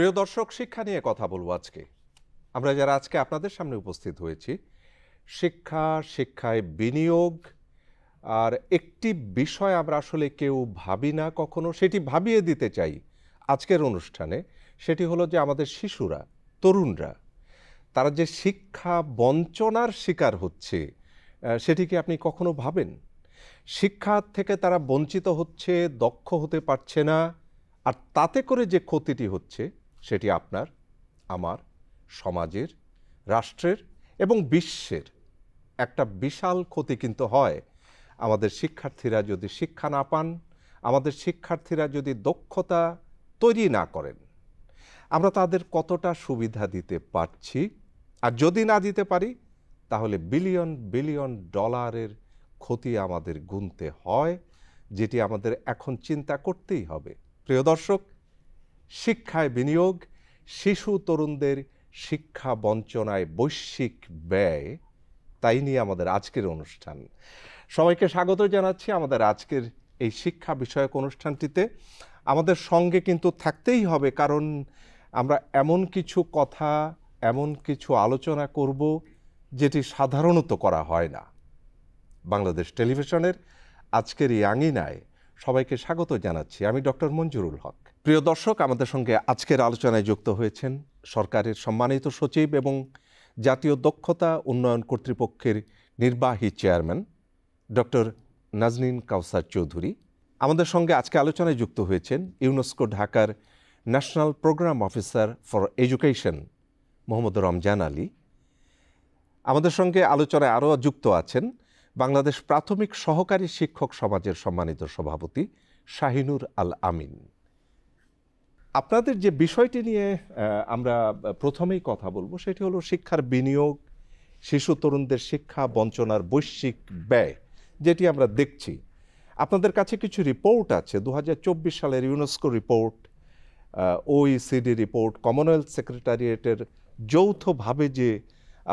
প্রিয় দর্শক, শিক্ষা নিয়ে কথা বলবো আজকে। আমরা যারা আজকে আপনাদের সামনে উপস্থিত হয়েছি, শিক্ষায় বিনিয়োগ আর একটি বিষয় আমরা আসলে কেউ ভাবি না কখনো, সেটি ভাবিয়ে দিতে চাই আজকের অনুষ্ঠানে। সেটি হলো যে আমাদের শিশুরা, তরুণরা, তারা যে শিক্ষা বঞ্চনার শিকার হচ্ছে, সেটি কি আপনি কখনো ভাবেন? শিক্ষা থেকে তারা বঞ্চিত হচ্ছে, দক্ষ হতে পারছে না, আর তাতে করে যে ক্ষতিটি হচ্ছে সেটি আপনার, আমার, সমাজের, রাষ্ট্রের এবং বিশ্বের একটা বিশাল ক্ষতি কিন্তু হয়। আমাদের শিক্ষার্থীরা যদি শিক্ষা না পান, আমাদের শিক্ষার্থীরা যদি দক্ষতা তৈরি না করেন, আমরা তাদের কতটা সুবিধা দিতে পারছি, আর যদি না দিতে পারি তাহলে বিলিয়ন বিলিয়ন ডলারের ক্ষতি আমাদের গুনতে হয়, যেটি আমাদের এখন চিন্তা করতেই হবে। প্রিয় দর্শক, শিক্ষায় বিনিয়োগ, শিশু তরুণদের শিক্ষা বঞ্চনায় বৈশ্বিক ব্যয়, তাই নিয়ে আমাদের আজকের অনুষ্ঠান। সবাইকে স্বাগত জানাচ্ছি আমাদের আজকের এই শিক্ষা বিষয়ক অনুষ্ঠানটিতে। আমাদের সঙ্গে কিন্তু থাকতেই হবে, কারণ আমরা এমন কিছু কথা, এমন কিছু আলোচনা করব যেটি সাধারণত করা হয় না। বাংলাদেশ টেলিভিশনের আজকের এই আঙিনায় সবাইকে স্বাগত জানাচ্ছি। আমি ডক্টর মঞ্জুরুল হক। প্রিয় দর্শক, আমাদের সঙ্গে আজকের আলোচনায় যুক্ত হয়েছেন সরকারের সম্মানিত সচিব এবং জাতীয় দক্ষতা উন্নয়ন কর্তৃপক্ষের নির্বাহী চেয়ারম্যান ডক্টর নাজনীন কাউসার চৌধুরী। আমাদের সঙ্গে আজকে আলোচনায় যুক্ত হয়েছেন ইউনেস্কো ঢাকার national programme officer for education Mohammad Ramzan Ali. আমাদের সঙ্গে আলোচনায় আরও যুক্ত আছেন বাংলাদেশ প্রাথমিক সহকারী শিক্ষক সমাজের সম্মানিত সভাপতি শাহিনুর আল আমিন। আপনাদের যে বিষয়টি নিয়ে আমরা প্রথমেই কথা বলবো সেটি হলো শিক্ষার বিনিয়োগ, শিশু তরুণদের শিক্ষা বঞ্চনার বৈশ্বিক ব্যয়, যেটি আমরা দেখছি। আপনাদের কাছে কিছু রিপোর্ট আছে, 2024 সালের UNESCO report, OECD report, Commonwealth সেক্রেটারিয়েটের যৌথভাবে যে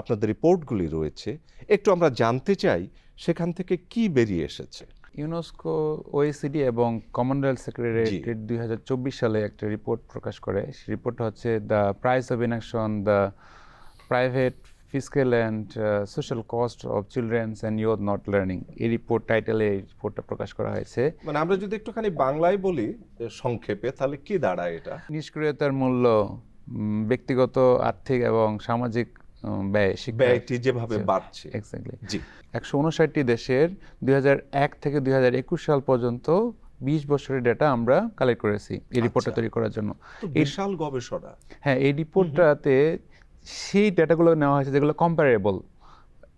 আপনাদের রিপোর্টগুলি রয়েছে, একটু আমরা জানতে চাই সেখান থেকে কি বেরিয়ে এসেছে। ইউনেস্কো, ওইসিডি এবং কমনওয়েলথ সেক্রেটারিয়েট 2024 সালে একটা রিপোর্ট প্রকাশ করে। সেই রিপোর্টটা হচ্ছে the price of inaction, the private fiscal and social cost of children's and youth not learning. এই রিপোর্ট টাইটেলে এই রিপোর্টটা প্রকাশ করা হয়েছে। মানে আমরা যদি একটুখানি বাংলায় বলি সংক্ষেপে, তাহলে কি দাঁড়ায় এটা? নিষ্ক্রিয়তার মূল্য, ব্যক্তিগত আর্থিক এবং সামাজিক ব্যয়টি যেভাবে বাড়ছে। এক্স্যাক্টলি। 159টি দেশের 2001 থেকে 2021 সাল পর্যন্ত 20 বছরের ডেটা আমরা কালেক্ট করেছি এই রিপোর্টটা তৈরি করার জন্য। বিশাল গবেষণা। হ্যাঁ, এই রিপোর্টটাতে সেই ডেটাগুলো নেওয়া হয়েছে যেগুলো কম্পারেবল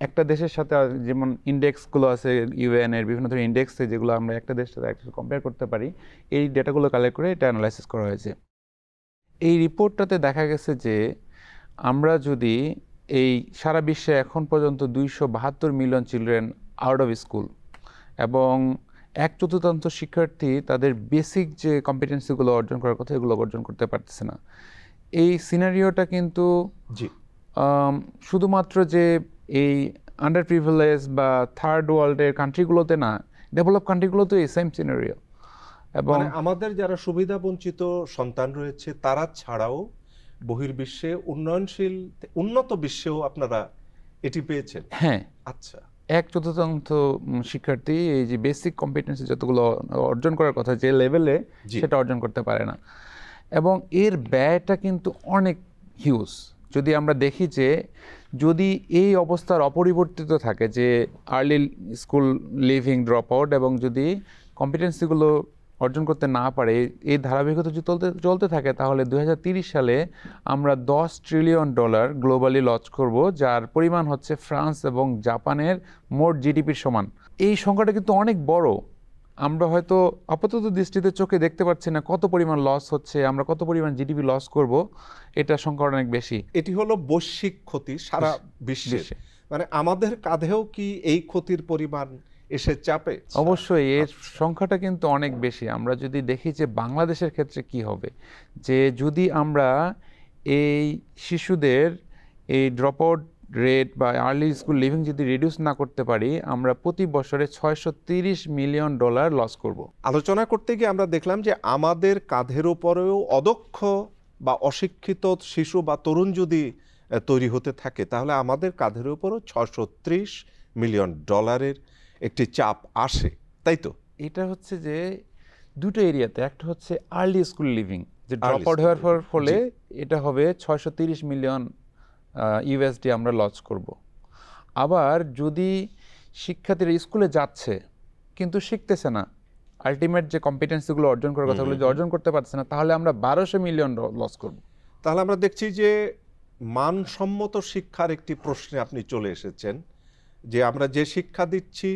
একটা দেশের সাথে। যেমন ইন্ডেক্সগুলো আছে ইউএন এর, বিভিন্ন ধরনের ইন্ডেক্সে যেগুলো আমরা একটা দেশের সাথে একটা কম্পেয়ার করতে পারি, এই ডেটাগুলো কালেক্ট করে এটা অ্যানালাইসিস করা হয়েছে। এই রিপোর্টটাতে দেখা গেছে যে আমরা যদি এই সারা বিশ্বে এখন পর্যন্ত 272 million children out of school এবং 1/4 শিক্ষার্থী তাদের বেসিক যে কম্পিটেন্সিগুলো অর্জন করার কথা এগুলো অর্জন করতে পারতেছে না। এই সিনারিওটা কিন্তু শুধুমাত্র যে এই আন্ডার প্রিভিলেজ বা থার্ড ওয়ার্ল্ডের কান্ট্রিগুলোতে না, ডেভেলপ কান্ট্রিগুলোতে এই সেম সিনারিও। এবং আমাদের যারা সুবিধা বঞ্চিত সন্তান রয়েছে তারা ছাড়াও বহির্বিশ্বে উন্নয়নশীল উন্নত বিশ্বেও আপনারা এটি পেয়েছেন? হ্যাঁ, আচ্ছা। 1/4 শিক্ষার্থী এই যে বেসিক কম্পিটেন্সি যতগুলো অর্জন করার কথা যে লেভেলে, সেটা অর্জন করতে পারে না। এবং এর ব্যয়টা কিন্তু অনেক হিউজ। যদি আমরা দেখি যে যদি এই অবস্থার অপরিবর্তিত থাকে, যে early school living drop out, এবং যদি কম্পিটেন্সিগুলো অর্জন করতে না পারে, এই ধারাবাহিকতা যদি চলতে থাকে, তাহলে 2030 সালে আমরা $10 ট্রিলিয়ন গ্লোবালি লঞ্চ করব, যার পরিমাণ হচ্ছে ফ্রান্স এবং জাপানের মোট জিডিপির সমান। এই সংখ্যাটা কিন্তু অনেক বড়। আমরা হয়তো আপাতত দৃষ্টিতে চোখে দেখতে পাচ্ছি না কত পরিমাণ লস হচ্ছে, আমরা কত পরিমাণ জিডিপি লস করব, এটা সংখ্যা অনেক বেশি। এটি হলো বৈশ্বিক ক্ষতি সারা বিশ্বে। মানে আমাদের কাঁধেও কি এই ক্ষতির পরিমাণ এসে চাপে? অবশ্যই এর সংখ্যাটা কিন্তু অনেক বেশি। আমরা যদি দেখি যে বাংলাদেশের ক্ষেত্রে কি হবে, যে যদি আমরা এই শিশুদের এই ড্রপ আউট রেট বা আর্লি স্কুল লিভিং যদি রিডিউস না করতে পারি, আমরা প্রতি বছরে $630 মিলিয়ন লস করব। আলোচনা করতে গিয়ে আমরা দেখলাম যে আমাদের কাঁধের উপরেও অদক্ষ বা অশিক্ষিত শিশু বা তরুণ যদি তৈরি হতে থাকে, তাহলে আমাদের কাঁধের উপরও $630 মিলিয়ন একটি চাপ আসে, তাই তো? এটা হচ্ছে যে দুটো এরিয়াতে, একটা হচ্ছে আর্লি স্কুল লিভিং, যে ড্রপ Early আউট school হওয়ার living, ফলে জি। এটা হবে 630 মিলিয়ন ইউএসডি আমরা লস করব। আবার যদি শিক্ষার্থীরা স্কুলে যাচ্ছে কিন্তু শিখতেছে না, আলটিমেট যে কম্পিটেন্সিগুলো অর্জন করার কথাগুলো যদি অর্জন করতে পারছে না, তাহলে আমরা 1200 মিলিয়ন লস করব। তাহলে আমরা দেখছি যে মানসম্মত শিক্ষার একটি প্রশ্নে আপনি চলে এসেছেন, যে আমরা যে শিক্ষা দিচ্ছি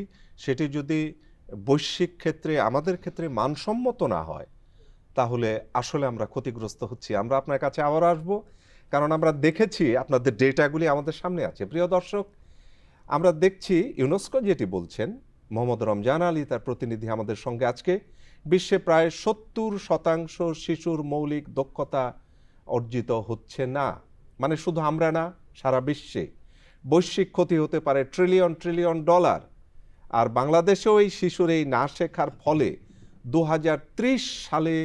সেটি যদি বৈশ্বিক ক্ষেত্রে আমাদের ক্ষেত্রে মানসম্মত না হয়, তাহলে আসলে আমরা ক্ষতিগ্রস্ত হচ্ছি। আমরা আপনার কাছে আবার আসব, কারণ আমরা দেখেছি আপনাদের ডেটাগুলি আমাদের সামনে আছে। প্রিয় দর্শক, আমরা দেখছি ইউনেস্কো যেটি বলছেন, মোহাম্মদ রমজান আলী তার প্রতিনিধি আমাদের সঙ্গে আজকে, বিশ্বে প্রায় 70% শিশুর মৌলিক দক্ষতা অর্জিত হচ্ছে না। মানে শুধু আমরা না, সারা বিশ্বে বৈশ্বিক ক্ষতি হতে পারে ট্রিলিয়ন ট্রিলিয়ন ডলার। আর বাংলাদেশেও এই শিশুর এই না শেখার ফলে 2030 সালে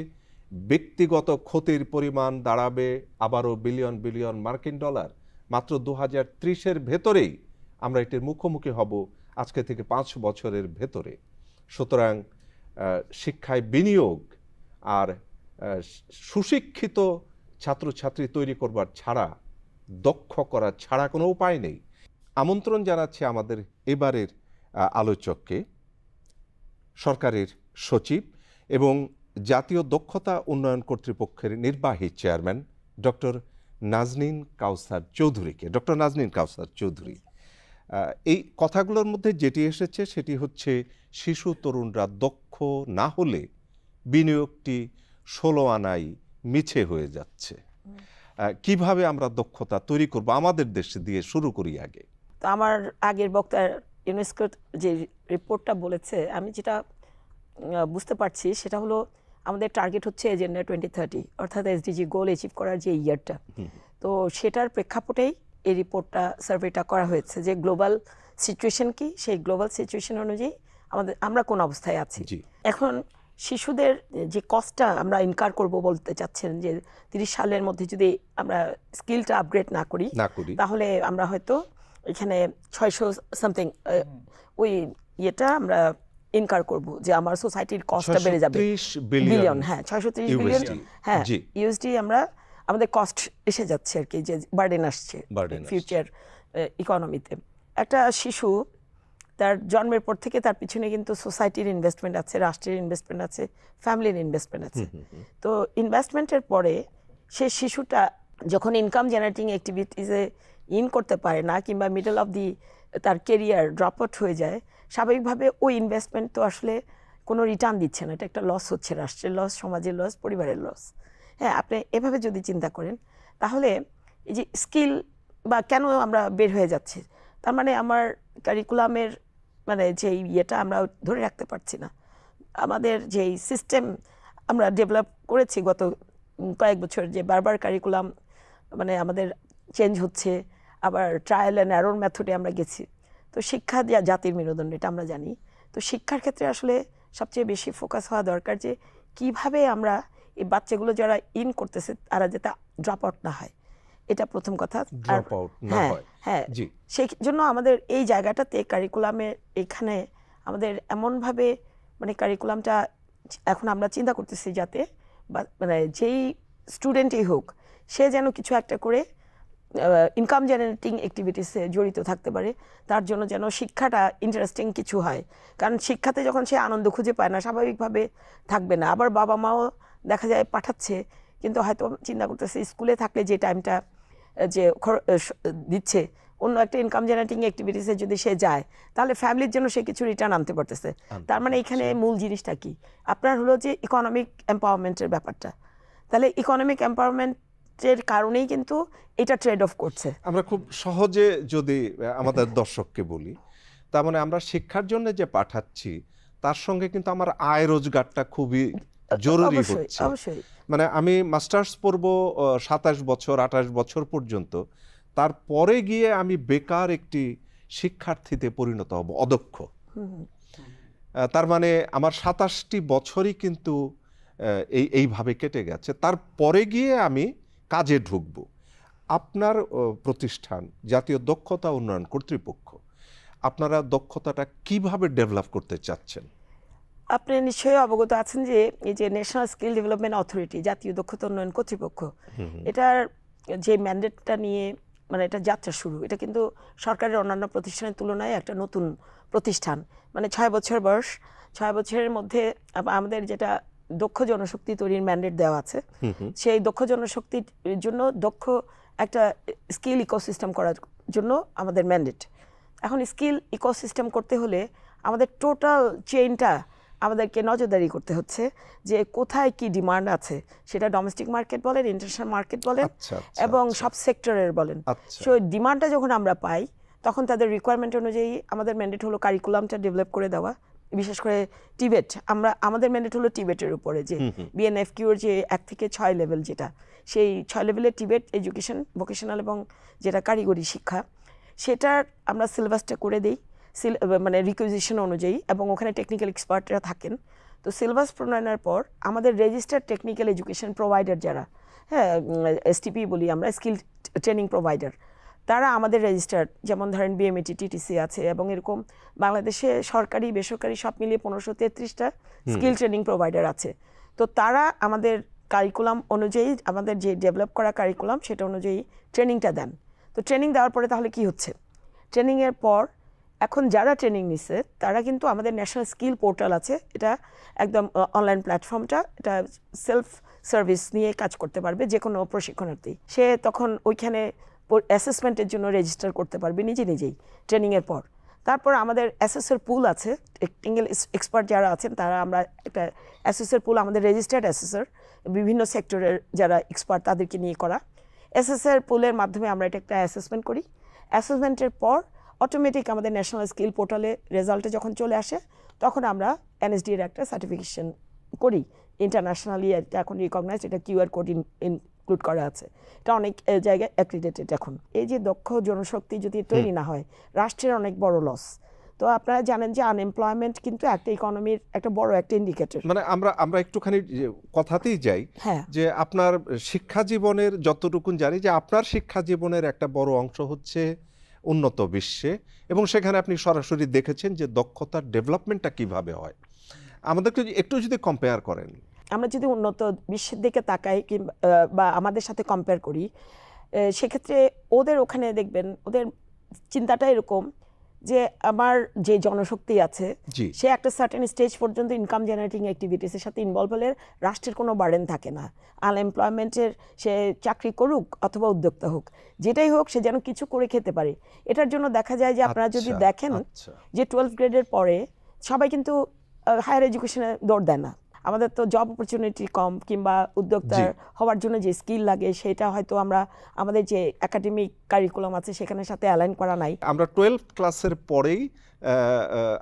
ব্যক্তিগত ক্ষতির পরিমাণ দাঁড়াবে আবারও বিলিয়ন বিলিয়ন মার্কিন ডলার। মাত্র 2030-এর ভেতরেই আমরা এটির মুখোমুখি হব, আজকে থেকে 5 বছরের ভেতরে। সুতরাং শিক্ষায় বিনিয়োগ আর সুশিক্ষিত ছাত্রছাত্রী তৈরি করবার ছাড়া, দক্ষ করার ছাড়া কোনো উপায় নেই। আমন্ত্রণ জানাচ্ছি আমাদের এবারের আলোচককে, সরকারের সচিব এবং জাতীয় দক্ষতা উন্নয়ন কর্তৃপক্ষের নির্বাহী চেয়ারম্যান ডক্টর নাজনীন কাউসার চৌধুরীকে। ডক্টর নাজনীন কাউসার চৌধুরী, এই কথাগুলোর মধ্যে যেটি এসেছে সেটি হচ্ছে শিশু তরুণরা দক্ষ না হলে বিনিয়োগটি 16 আনাই মিছে হয়ে যাচ্ছে। কিভাবে আমরা দক্ষতা তৈরি করব আমাদের দেশে দিয়ে শুরু করি আগে। তো আমার আগের বক্তার ইউনেস্কো যে রিপোর্টটা বলেছে, আমি যেটা বুঝতে পারছি সেটা হলো আমাদের টার্গেট হচ্ছে এজেন্ডা 2030, অর্থাৎ এসডিজি গোল অ্যাচিভ করার যে ইয়ারটা। তো সেটার প্রেক্ষাপটেই এই রিপোর্টটা, সার্ভেটা করা হয়েছে যে গ্লোবাল সিচুয়েশন কি, সেই গ্লোবাল সিচুয়েশন অনুযায়ী আমরা কোন অবস্থায় আছি। এখন শিশুদের যে কস্টটা আমরা ইনকার করব বলতে চাচ্ছেন, যে 30 সালের মধ্যে যদি আমরা স্কিলটা আপগ্রেড না করি তাহলে আমরা হয়তো এখানে 600 সামথিং ওই ইয়েটা আমরা ইনকার করব, যে আমার সোসাইটির কস্টটা বেড়ে যাবে বিলিয়ন। হ্যাঁ, 630 বিলিয়ন, হ্যাঁ ইউএসডি আমরা আমাদের কস্ট এসে যাচ্ছে আর কি, যে বার্ডেন আসছে ফিউচার ইকোনমিতে। একটা শিশু তার জন্মের পর থেকে তার পিছনে কিন্তু সোসাইটির ইনভেস্টমেন্ট আছে, রাষ্ট্রের ইনভেস্টমেন্ট আছে, ফ্যামিলির ইনভেস্টমেন্ট আছে। তো ইনভেস্টমেন্টের পরে সে শিশুটা যখন ইনকাম জেনারেটিং অ্যাক্টিভিটিসে করতে পারে না, কিংবা মিডল অফ দি তার কেরিয়ার ড্রপ আউট হয়ে যায়, স্বাভাবিকভাবে ওই ইনভেস্টমেন্ট তো আসলে কোনো রিটার্ন দিচ্ছে না। এটা একটা লস হচ্ছে, রাষ্ট্রের লস, সমাজের লস, পরিবারের লস। হ্যাঁ, আপনি এভাবে যদি চিন্তা করেন তাহলে এই যে স্কিল বা কেন আমরা বের হয়ে যাচ্ছি, তার মানে আমার কারিকুলামের মানে যে ইয়েটা আমরা ধরে রাখতে পারছি না। আমাদের যেই সিস্টেম আমরা ডেভেলপ করেছি গত কয়েক বছর, যে বারবার কারিকুলাম মানে আমাদের চেঞ্জ হচ্ছে, আবার ট্রায়াল অ্যান্ড এরর মেথডে আমরা গেছি। তো শিক্ষা জাতির মেরুদণ্ড, এটা আমরা জানি। তো শিক্ষার ক্ষেত্রে আসলে সবচেয়ে বেশি ফোকাস হওয়া দরকার যে কিভাবে আমরা এই বাচ্চাগুলো যারা করতেছে তারা যাতে ড্রপ আউট না হয়, এটা প্রথম কথা। হ্যাঁ, সেই জন্য আমাদের এই জায়গাটাতে কারিকুলামে এখানে আমাদের এমনভাবে মানে কারিকুলামটা এখন আমরা চিন্তা করতেছি যাতে মানে যেই স্টুডেন্টই হোক সে যেন কিছু একটা করে ইনকাম জেনারেটিং অ্যাক্টিভিটিসে জড়িত থাকতে পারে, তার জন্য যেন শিক্ষাটা ইন্টারেস্টিং কিছু হয়। কারণ শিক্ষাতে যখন সে আনন্দ খুঁজে পায় না, স্বাভাবিকভাবে থাকবে না। আবার বাবা মাও দেখা যায় পাঠাচ্ছে, কিন্তু হয়তো চিন্তা করতেছে স্কুলে থাকলে যে টাইমটা যে দিচ্ছে অন্য একটা ইনকাম জেনারেটিং অ্যাক্টিভিটিসে যদি সে যায়, তাহলে ফ্যামিলির জন্য সে কিছু রিটার্ন আনতে পারতেছে। তার মানে এখানে মূল জিনিসটা কি, আপনার হলো যে ইকোনমিক এম্পাওয়ারমেন্টের ব্যাপারটা। তাহলে ইকোনমিক এম্পাওয়ারমেন্টের কারণেই কিন্তু এটা ট্রেড অফ করছে। আমরা খুব সহজে যদি আমাদের দর্শককে বলি, তার মানে আমরা শিক্ষার জন্য যে পাঠাচ্ছি তার সঙ্গে কিন্তু আমার আয় রোজগারটা খুবই জরুরি হচ্ছে। মানে আমি মাস্টার্স পড়ব 27 বছর 28 বছর পর্যন্ত, তারপরে গিয়ে আমি বেকার একটি শিক্ষার্থীতে পরিণত হব, অদক্ষ। তার মানে আমার 27টি বছরই কিন্তু এইভাবে কেটে গেছে। তারপরে গিয়ে আমি কাজে ঢুকব, আপনার প্রতিষ্ঠান জাতীয় দক্ষতা উন্নয়ন কর্তৃপক্ষ আপনারা দক্ষতাটা কিভাবে ডেভেলপ করতে চাচ্ছেন? আপনি নিশ্চয়ই অবগত আছেন যে এই যে ন্যাশনাল স্কিল ডেভেলপমেন্ট অথরিটি, জাতীয় দক্ষতা উন্নয়ন কর্তৃপক্ষ, এটার যে ম্যান্ডেটটা নিয়ে মানে এটা যাত্রা শুরু, এটা কিন্তু সরকারের অন্যান্য প্রতিষ্ঠানের তুলনায় একটা নতুন প্রতিষ্ঠান। মানে 6 বছর বয়স, 6 বছরের মধ্যে আমাদের যেটা দক্ষ জনশক্তি তৈরির ম্যান্ডেট দেওয়া আছে, সেই দক্ষ জনশক্তির জন্য দক্ষ একটা স্কিল ইকোসিস্টেম করার জন্য আমাদের ম্যান্ডেট। এখন স্কিল ইকোসিস্টেম করতে হলে আমাদের টোটাল চেইনটা আমাদেরকে নজরদারি করতে হচ্ছে যে কোথায় কি ডিমান্ড আছে, সেটা ডোমেস্টিক মার্কেট বলেন, ইন্টারন্যাশনাল মার্কেট বলেন, এবং সব সেক্টরের বলেন। সো ডিমান্ডটা যখন আমরা পাই তখন তাদের রিকোয়ারমেন্ট অনুযায়ী আমাদের ম্যান্ডেট হলো কারিকুলামটা ডেভেলপ করে দেওয়া। বিশেষ করে টিবেট, আমাদের ম্যান্ডেট হলো টিবেটের উপরে, যে বিএনএফকিউর যে 1 থেকে 6 লেভেল, যেটা সেই 6 লেভেলের টিবেট এডুকেশন, ভোকেশনাল এবং যেটা কারিগরি শিক্ষা, সেটার আমরা সিলেবাসটা করে দিই মানে রিকুইজিশন অনুযায়ী, এবং ওখানে টেকনিক্যাল এক্সপার্টরা থাকেন। তো সিলেবাস প্রণয়নের পর আমাদের রেজিস্টার্ড টেকনিক্যাল এডুকেশন প্রোভাইডার যারা, হ্যাঁ এসটিপি বলি আমরা, স্কিল ট্রেনিং প্রোভাইডার, তারা আমাদের রেজিস্টার্ড, যেমন ধরেন বিএমইটি, টিটিসি আছে, এবং এরকম বাংলাদেশে সরকারি বেসরকারি সব মিলিয়ে 1533টা স্কিল ট্রেনিং প্রোভাইডার আছে। তো তারা আমাদের কারিকুলাম অনুযায়ী, আমাদের যে ডেভেলপ করা কারিকুলাম সেটা অনুযায়ী ট্রেনিংটা দেন। তো ট্রেনিং দেওয়ার পরে তাহলে কি হচ্ছে, ট্রেনিংয়ের পর এখন যারা ট্রেনিং নিচ্ছে তারা কিন্তু আমাদের ন্যাশনাল স্কিল পোর্টাল আছে, এটা একদম অনলাইন প্ল্যাটফর্মটা, এটা সেলফ সার্ভিস নিয়ে কাজ করতে পারবে যে কোনো প্রশিক্ষণার্থী। সে তখন ওইখানে অ্যাসেসমেন্টের জন্য রেজিস্টার করতে পারবে নিজেই ট্রেনিংয়ের পর। তারপর আমাদের অ্যাসেসর পুল আছে, টেকনিক্যাল এক্সপার্ট যারা আছেন তারা, আমরা একটা অ্যাসেসর পুল, আমাদের রেজিস্টার্ড অ্যাসেসর, বিভিন্ন সেক্টরের যারা এক্সপার্ট তাদেরকে নিয়ে করা অ্যাসেসর পুলের মাধ্যমে আমরা এটা একটা অ্যাসেসমেন্ট করি। অ্যাসেসমেন্টের পর অটোমেটিক আমাদের ন্যাশনাল স্কিল পোর্টালে রেজাল্টে যখন চলে আসে তখন আমরা এনএসডি এর একটা সার্টিফিকেশন করি ইন্টারন্যাশনালি, এটা এখন রিকগনাইজড, এটা কিউআর কোড ইনক্লুড করা আছে, এটা অনেক জায়গায় অ্যাক্রিডিটেড। এখন এই যে দক্ষ জনশক্তি যদি তৈরি না হয়, রাষ্ট্রের অনেক বড় লস। তো আপনারা জানেন যে আনএমপ্লয়মেন্ট কিন্তু একটা ইকোনমির একটা বড় একটা ইন্ডিকেটর। মানে আমরা একটুখানি কথাতেই যাই, যে আপনার শিক্ষা জীবনের যতটুকুন জানি, যে আপনার শিক্ষা জীবনের একটা বড় অংশ হচ্ছে উন্নত বিশ্বে, এবং সেখানে আপনি সরাসরি দেখেছেন যে দক্ষতার ডেভেলপমেন্টটা কিভাবে হয়। আমাদেরকে একটু যদি কম্পেয়ার করেন, আমরা যদি উন্নত বিশ্বের দিকে তাকাই বা আমাদের সাথে কম্পেয়ার করি, সেক্ষেত্রে ওদের ওখানে দেখবেন ওদের চিন্তাটা এরকম যে আমার যে জনশক্তি আছে সে একটা সার্টেন স্টেজ পর্যন্ত ইনকাম জেনারেটিং অ্যাক্টিভিটিসের সাথে ইনভলভ হলে রাষ্ট্রের কোনো বার্ডেন থাকে না। আনএমপ্লয়মেন্টের সে চাকরি করুক অথবা উদ্যোক্তা হোক, যেটাই হোক, সে যেন কিছু করে খেতে পারে। এটার জন্য দেখা যায় যে আপনারা যদি দেখেন যে 12 গ্রেডের পরে সবাই কিন্তু হায়ার এডুকেশনে দৌড় দেয় না। আমাদের তো জব অপরচুনিটি কম, কিংবা উদ্যোক্তা হওয়ার জন্য যে স্কিল লাগে সেটা হয়তো আমরা আমাদের যে একাডেমিক কারিকুলাম আছে সেখানের সাথে অ্যালাইন করা নাই। আমরা 12 ক্লাসের পরেই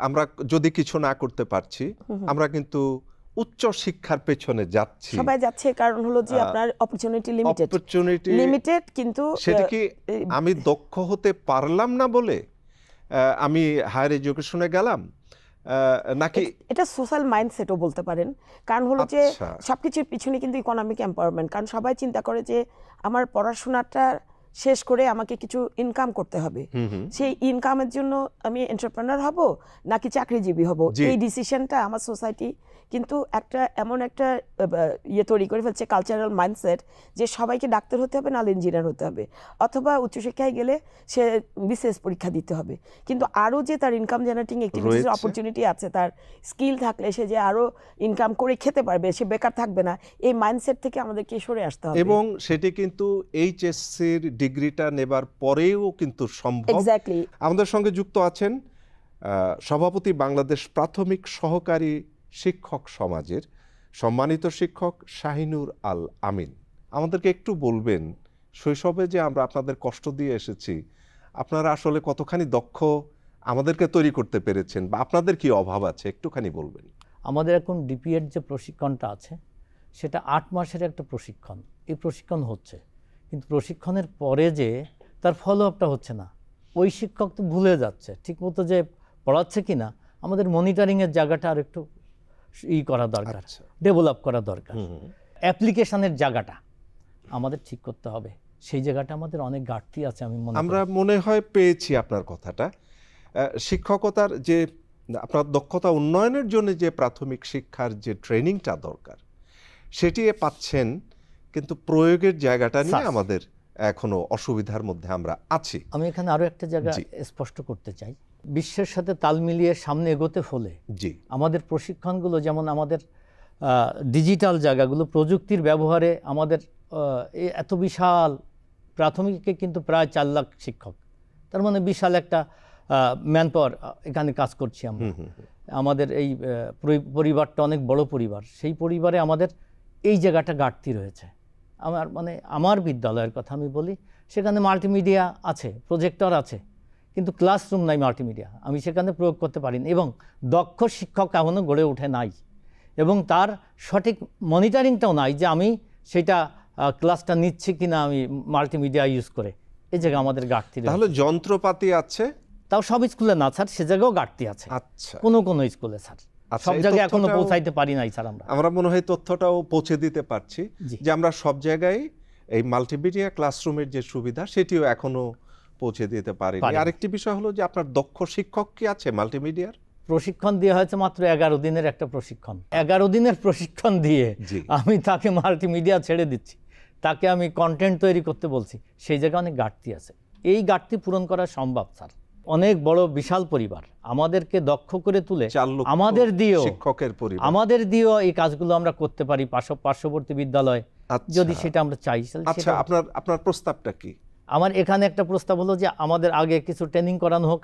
আমরা যদি কিছু না করতে পারছি, আমরা কিন্তু উচ্চ শিক্ষার পেছনে যাচ্ছি, সবাই যাচ্ছে, কারণ হলো যে আপনার অপরচুনিটি লিমিটেড। কিন্তু সেটা কি আমি দক্ষ হতে পারলাম না বলে আমি হায়ার এডুকেশনে গেলাম, নাকি এটা সোশ্যাল মাইন্ডসেটও বলতে পারেন। কারণ হলো যে সবকিছুর পিছনে কিন্তু ইকোনমিক এম্পাওয়ারমেন্ট, কারণ সবাই চিন্তা করে যে আমার পড়াশোনাটা শেষ করে আমাকে কিছু ইনকাম করতে হবে, সেই ইনকামের জন্য আমি এন্টারপ্রেনার হব নাকি চাকরিজীবী হব, এই ডিসিশনটা আমার সোসাইটি কিন্তু এমন একটা ইয়ে তৈরি করে ফেলছে, কালচারাল মাইন্ডসেট, যে সবাইকে ডাক্তার হতে হবে, নাহলে ইঞ্জিনিয়ার হতে হবে, অথবা উচ্চশিক্ষায় গেলে সে বিশেষ পরীক্ষা দিতে হবে। কিন্তু আরও যে তার ইনকাম জেনারেটিং অ্যাক্টিভিটিসের অপরচুনিটি আছে, তার স্কিল থাকলে সে যে আরও ইনকাম করে খেতে পারবে, সে বেকার থাকবে না, এই মাইন্ডসেট থেকে আমাদেরকে সরে আসতে হবে। এবং সেটি কিন্তু এইচএসসির ডিগ্রিটা নেবার পরেও কিন্তু সম্ভব। এক্স্যাক্টলি। আমাদের সঙ্গে যুক্ত আছেন সভাপতি বাংলাদেশ প্রাথমিক সহকারী শিক্ষক সমাজের সম্মানিত শিক্ষক শাহিনুর আল আমিন। আমাদেরকে একটু বলবেন, শৈশবে যে আমরা আপনাদের কষ্ট দিয়ে এসেছি, আপনারা আসলে কতখানি দক্ষ আমাদেরকে তৈরি করতে পেরেছেন, বা আপনাদের কি অভাব আছে একটুখানি বলবেন। আমাদের এখন ডিপিএড যে প্রশিক্ষণটা আছে সেটা 8 মাসের একটা প্রশিক্ষণ। এই প্রশিক্ষণ হচ্ছে, কিন্তু প্রশিক্ষণের পরে যে তার ফলো আপটা হচ্ছে না, ওই শিক্ষক তো ভুলে যাচ্ছে ঠিকমতো যে পড়াচ্ছে কিনা। আমাদের মনিটরিংয়ের জায়গাটা আর একটু করা দরকার, ডেভেলপ করা দরকার। অ্যাপ্লিকেশনের জায়গাটা, আমাদের ঠিক করতে হবে। সেই জায়গাটা আমাদের অনেক ঘাটতি আছে আমি মনে করি। আমরা মনে হয় পেয়েছি আপনার কথাটা। শিক্ষকতার যে আপনার দক্ষতা উন্নয়নের জন্য যে প্রাথমিক শিক্ষার যে ট্রেনিংটা দরকার সেটি পাচ্ছেন, কিন্তু প্রয়োগের জায়গাটা নিয়ে স্যার, আমাদের এখনো অসুবিধার মধ্যে আমরা আছি। আমি এখানে আরো একটা জায়গা জি। স্পষ্ট করতে চাই। বিশ্বের সাথে তাল মিলিয়ে সামনে এগোতে হলে জি আমাদের প্রশিক্ষণগুলো, যেমন আমাদের ডিজিটাল জায়গাগুলো, প্রযুক্তির ব্যবহারে আমাদের এত বিশাল প্রাথমিকে কিন্তু প্রায় 4 লাখ শিক্ষক, তার মানে বিশাল একটা ম্যান পাওয়ার এখানে কাজ করছি আমরা। আমাদের এই পরিবারটা অনেক বড় পরিবার, সেই পরিবারে আমাদের এই জায়গাটা ঘাটতি রয়েছে। আমার বিদ্যালয়ের কথা আমি বলি, সেখানে মাল্টিমিডিয়া আছে, প্রজেক্টর আছে, কিন্তু ক্লাসরুম নাই মাল্টিমিডিয়া, আমি সেখানে প্রয়োগ করতে পারি না, এবং দক্ষ শিক্ষক এখনও গড়ে ওঠে নাই, এবং তার সঠিক মনিটরিংটাও নাই যে আমি সেটা ক্লাসটা নিচ্ছি কিনা আমি মাল্টিমিডিয়া ইউজ করে। এই জায়গায় আমাদের ঘাটতি রয়েছে। তাহলে যন্ত্রপাতি আছে, তাও সব স্কুলে না স্যার, সে জায়গাও ঘাটতি আছে। আচ্ছা কোনো স্কুলে স্যার, আচ্ছা, সব এই জায়গায় এখনো তথ্যটাও পৌঁছাইতে পারি নাই স্যার। আমরা মনে হয় তথ্যটাও পৌঁছে দিতে পারছি জি। যে আমরা সব জায়গায় এই মাল্টিমিডিয়া ক্লাসরুমের যে সুবিধা সেটিও এখনো পৌঁছে দিতে পারিনি। পারিনি। আরেকটি বিষয় হলো যে আপনার দক্ষ শিক্ষক কি আছে মাল্টিমিডিয়ার? প্রশিক্ষণ দেওয়া হয়েছে মাত্র 11 দিনের একটা প্রশিক্ষণ। 11 দিনের প্রশিক্ষণ দিয়ে জি। আমি তাকে মাল্টিমিডিয়া ছেড়ে দিচ্ছি, তাকে আমি কন্টেন্ট তৈরি করতে বলছি, সেই জায়গায় অনেক ঘাটতি আছে। এই ঘাটতি পূরণ করা সম্ভব স্যার। অনেক বড় বিশাল পরিবার, আমাদেরকে দক্ষ করে তুলে 4 লক্ষ আমাদের দিয়েও শিক্ষকের পরিবার, এই কাজগুলো আমরা করতে পারি পার্শ্ববর্তী বিদ্যালয়, আচ্ছা। যদি সেটা আমরা চাই। আচ্ছা, আপনার প্রস্তাবটা কি? আমার এখানে একটা প্রস্তাব হলো যে আমাদের আগে কিছু ট্রেনিং করানো হোক,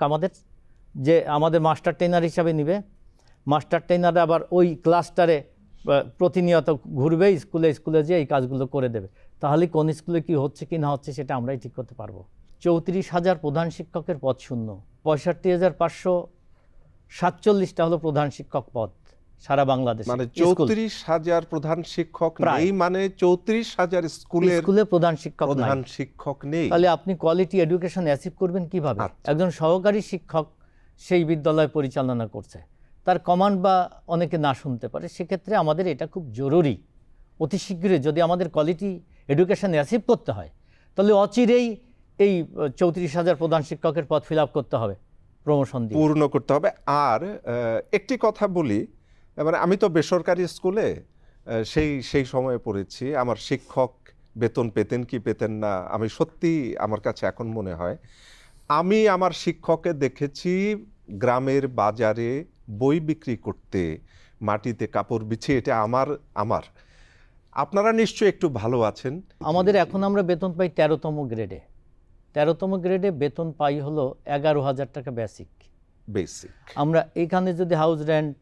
আমাদের মাস্টার ট্রেনার হিসাবে নিবে, মাস্টার ট্রেনার আবার ওই ক্লাসটারে প্রতিনিয়ত ঘুরবে, স্কুলে যেয়ে এই কাজগুলো করে দেবে। তাহলে কোন স্কুলে কি হচ্ছে কি না হচ্ছে সেটা আমরাই ঠিক করতে পারবো। 34,000 প্রধান শিক্ষকের পদ শূন্য, 65,547টা হলো প্রধান শিক্ষক পদ সারা বাংলাদেশে। মানে 34,000 প্রধান শিক্ষক নেই, মানে 34,000 স্কুলে প্রধান শিক্ষক নেই। তাহলে আপনি কোয়ালিটি এডুকেশন অ্যাচিভ করবেন কিভাবে? আচ্ছা। একজন সহকারী শিক্ষক সেই বিদ্যালয় পরিচালনা করছে, তার কমান্ড বা অনেকে না শুনতে পারে, সেক্ষেত্রে আমাদের এটা খুব জরুরি। অতি শীঘ্রই যদি আমাদের কোয়ালিটি এডুকেশন অ্যাচিভ করতে হয়, তাহলে অচিরেই এই 34,000 প্রধান শিক্ষকের পদ ফিল আপ করতে হবে, প্রমোশন দিয়ে পূর্ণ করতে হবে। আর একটি কথা বলি, মানে আমি তো বেসরকারি স্কুলে সেই সময়ে পড়েছি। আমার শিক্ষক বেতন পেতেন কি পেতেন না, আমি সত্যি, আমার কাছে এখন মনে হয় আমি আমার শিক্ষককে দেখেছি গ্রামের বাজারে বই বিক্রি করতে, মাটিতে কাপড় বিছিয়ে। এটা আমার আপনারা নিশ্চয়ই একটু ভালো আছেন। আমাদের এখন আমরা বেতন পাই 13তম গ্রেডে। 13তম গ্রেডে বেতন পাই হলো 11,000 টাকা বেসিক। আমরা এখানে যদি হাউস রেন্ট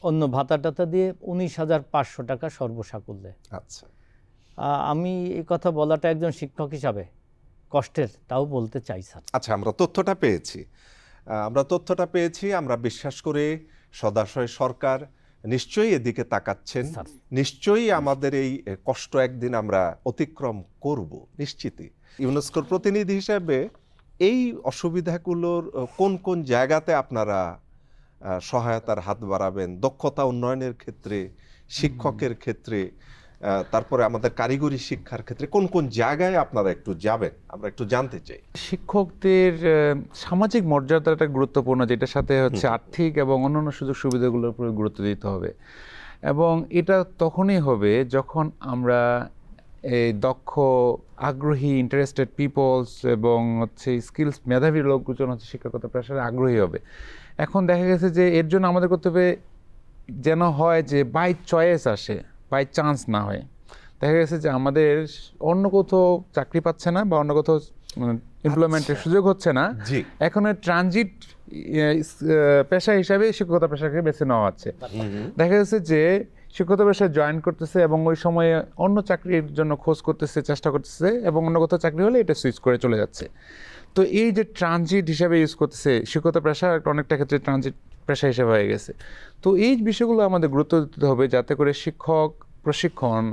অন্য ভাতা টাতা দিয়ে 19,500 টাকা সর্বসাকুল্যে। আচ্ছা, আমি এই কথা বলাটা একজন শিক্ষক হিসাবে কষ্টের, তাও বলতে চাই স্যার। আচ্ছা, আমরা তথ্যটা পেয়েছি। আমরা বিশ্বাস করে সদাশয় সরকার নিশ্চয়ই এদিকে তাকাচ্ছেন, নিশ্চয়ই আমাদের এই কষ্ট একদিন আমরা অতিক্রম করব নিশ্চিতই। ইউনেস্কোর প্রতিনিধি হিসেবে এই অসুবিধাগুলোর কোন কোন জায়গাতে আপনারা সহায়তার হাত বাড়াবেন? দক্ষতা উন্নয়নের ক্ষেত্রে, শিক্ষকের ক্ষেত্রে, তারপরে আমাদের কারিগরি শিক্ষার ক্ষেত্রে কোন কোন জায়গায় আপনারা একটু যাবেন, আমরা একটু জানতে চাই। শিক্ষকদের সামাজিক মর্যাদাটা গুরুত্বপূর্ণ, যেটার সাথে হচ্ছে আর্থিক এবং অন্যান্য সুযোগ সুবিধাগুলোর উপর গুরুত্ব দিতে হবে। এবং এটা তখনই হবে যখন আমরা এই দক্ষ, আগ্রহী, ইন্টারেস্টেড পিপলস এবং হচ্ছে স্কিলস, মেধাবী লোকজন হচ্ছে শিক্ষকতা পেশায় আগ্রহী হবে। এখন দেখা গেছে যে এর জন্য আমাদের করতে হবে যেন হয় যে বাই চয়েস আসে, বাই চান্স না হয়। দেখা গেছে যে আমাদের অন্য কোথাও চাকরি পাচ্ছে না বা অন্য কোথাও এমপ্লয়মেন্টের সুযোগ হচ্ছে না, এখন ট্রানজিট পেশা হিসাবে শিক্ষকতা পেশাকে বেছে নেওয়া হচ্ছে। দেখা গেছে যে শিক্ষকতা পেশায় জয়েন করতেছে এবং ওই সময়ে অন্য চাকরির জন্য খোঁজ করতেছে, চেষ্টা করতেছে, এবং অন্য কোথাও চাকরি হলে এটা সুইচ করে চলে যাচ্ছে। তো এই যে ট্রানজিট হিসাবে ইউজ করতেছে, শিক্ষকতা পেশা অনেকটা ক্ষেত্রে ট্রানজিট পেশা হিসেবে হয়ে গেছে। তো এই বিষয়গুলো আমাদের গুরুত্ব দিতে হবে, যাতে করে শিক্ষক প্রশিক্ষণ,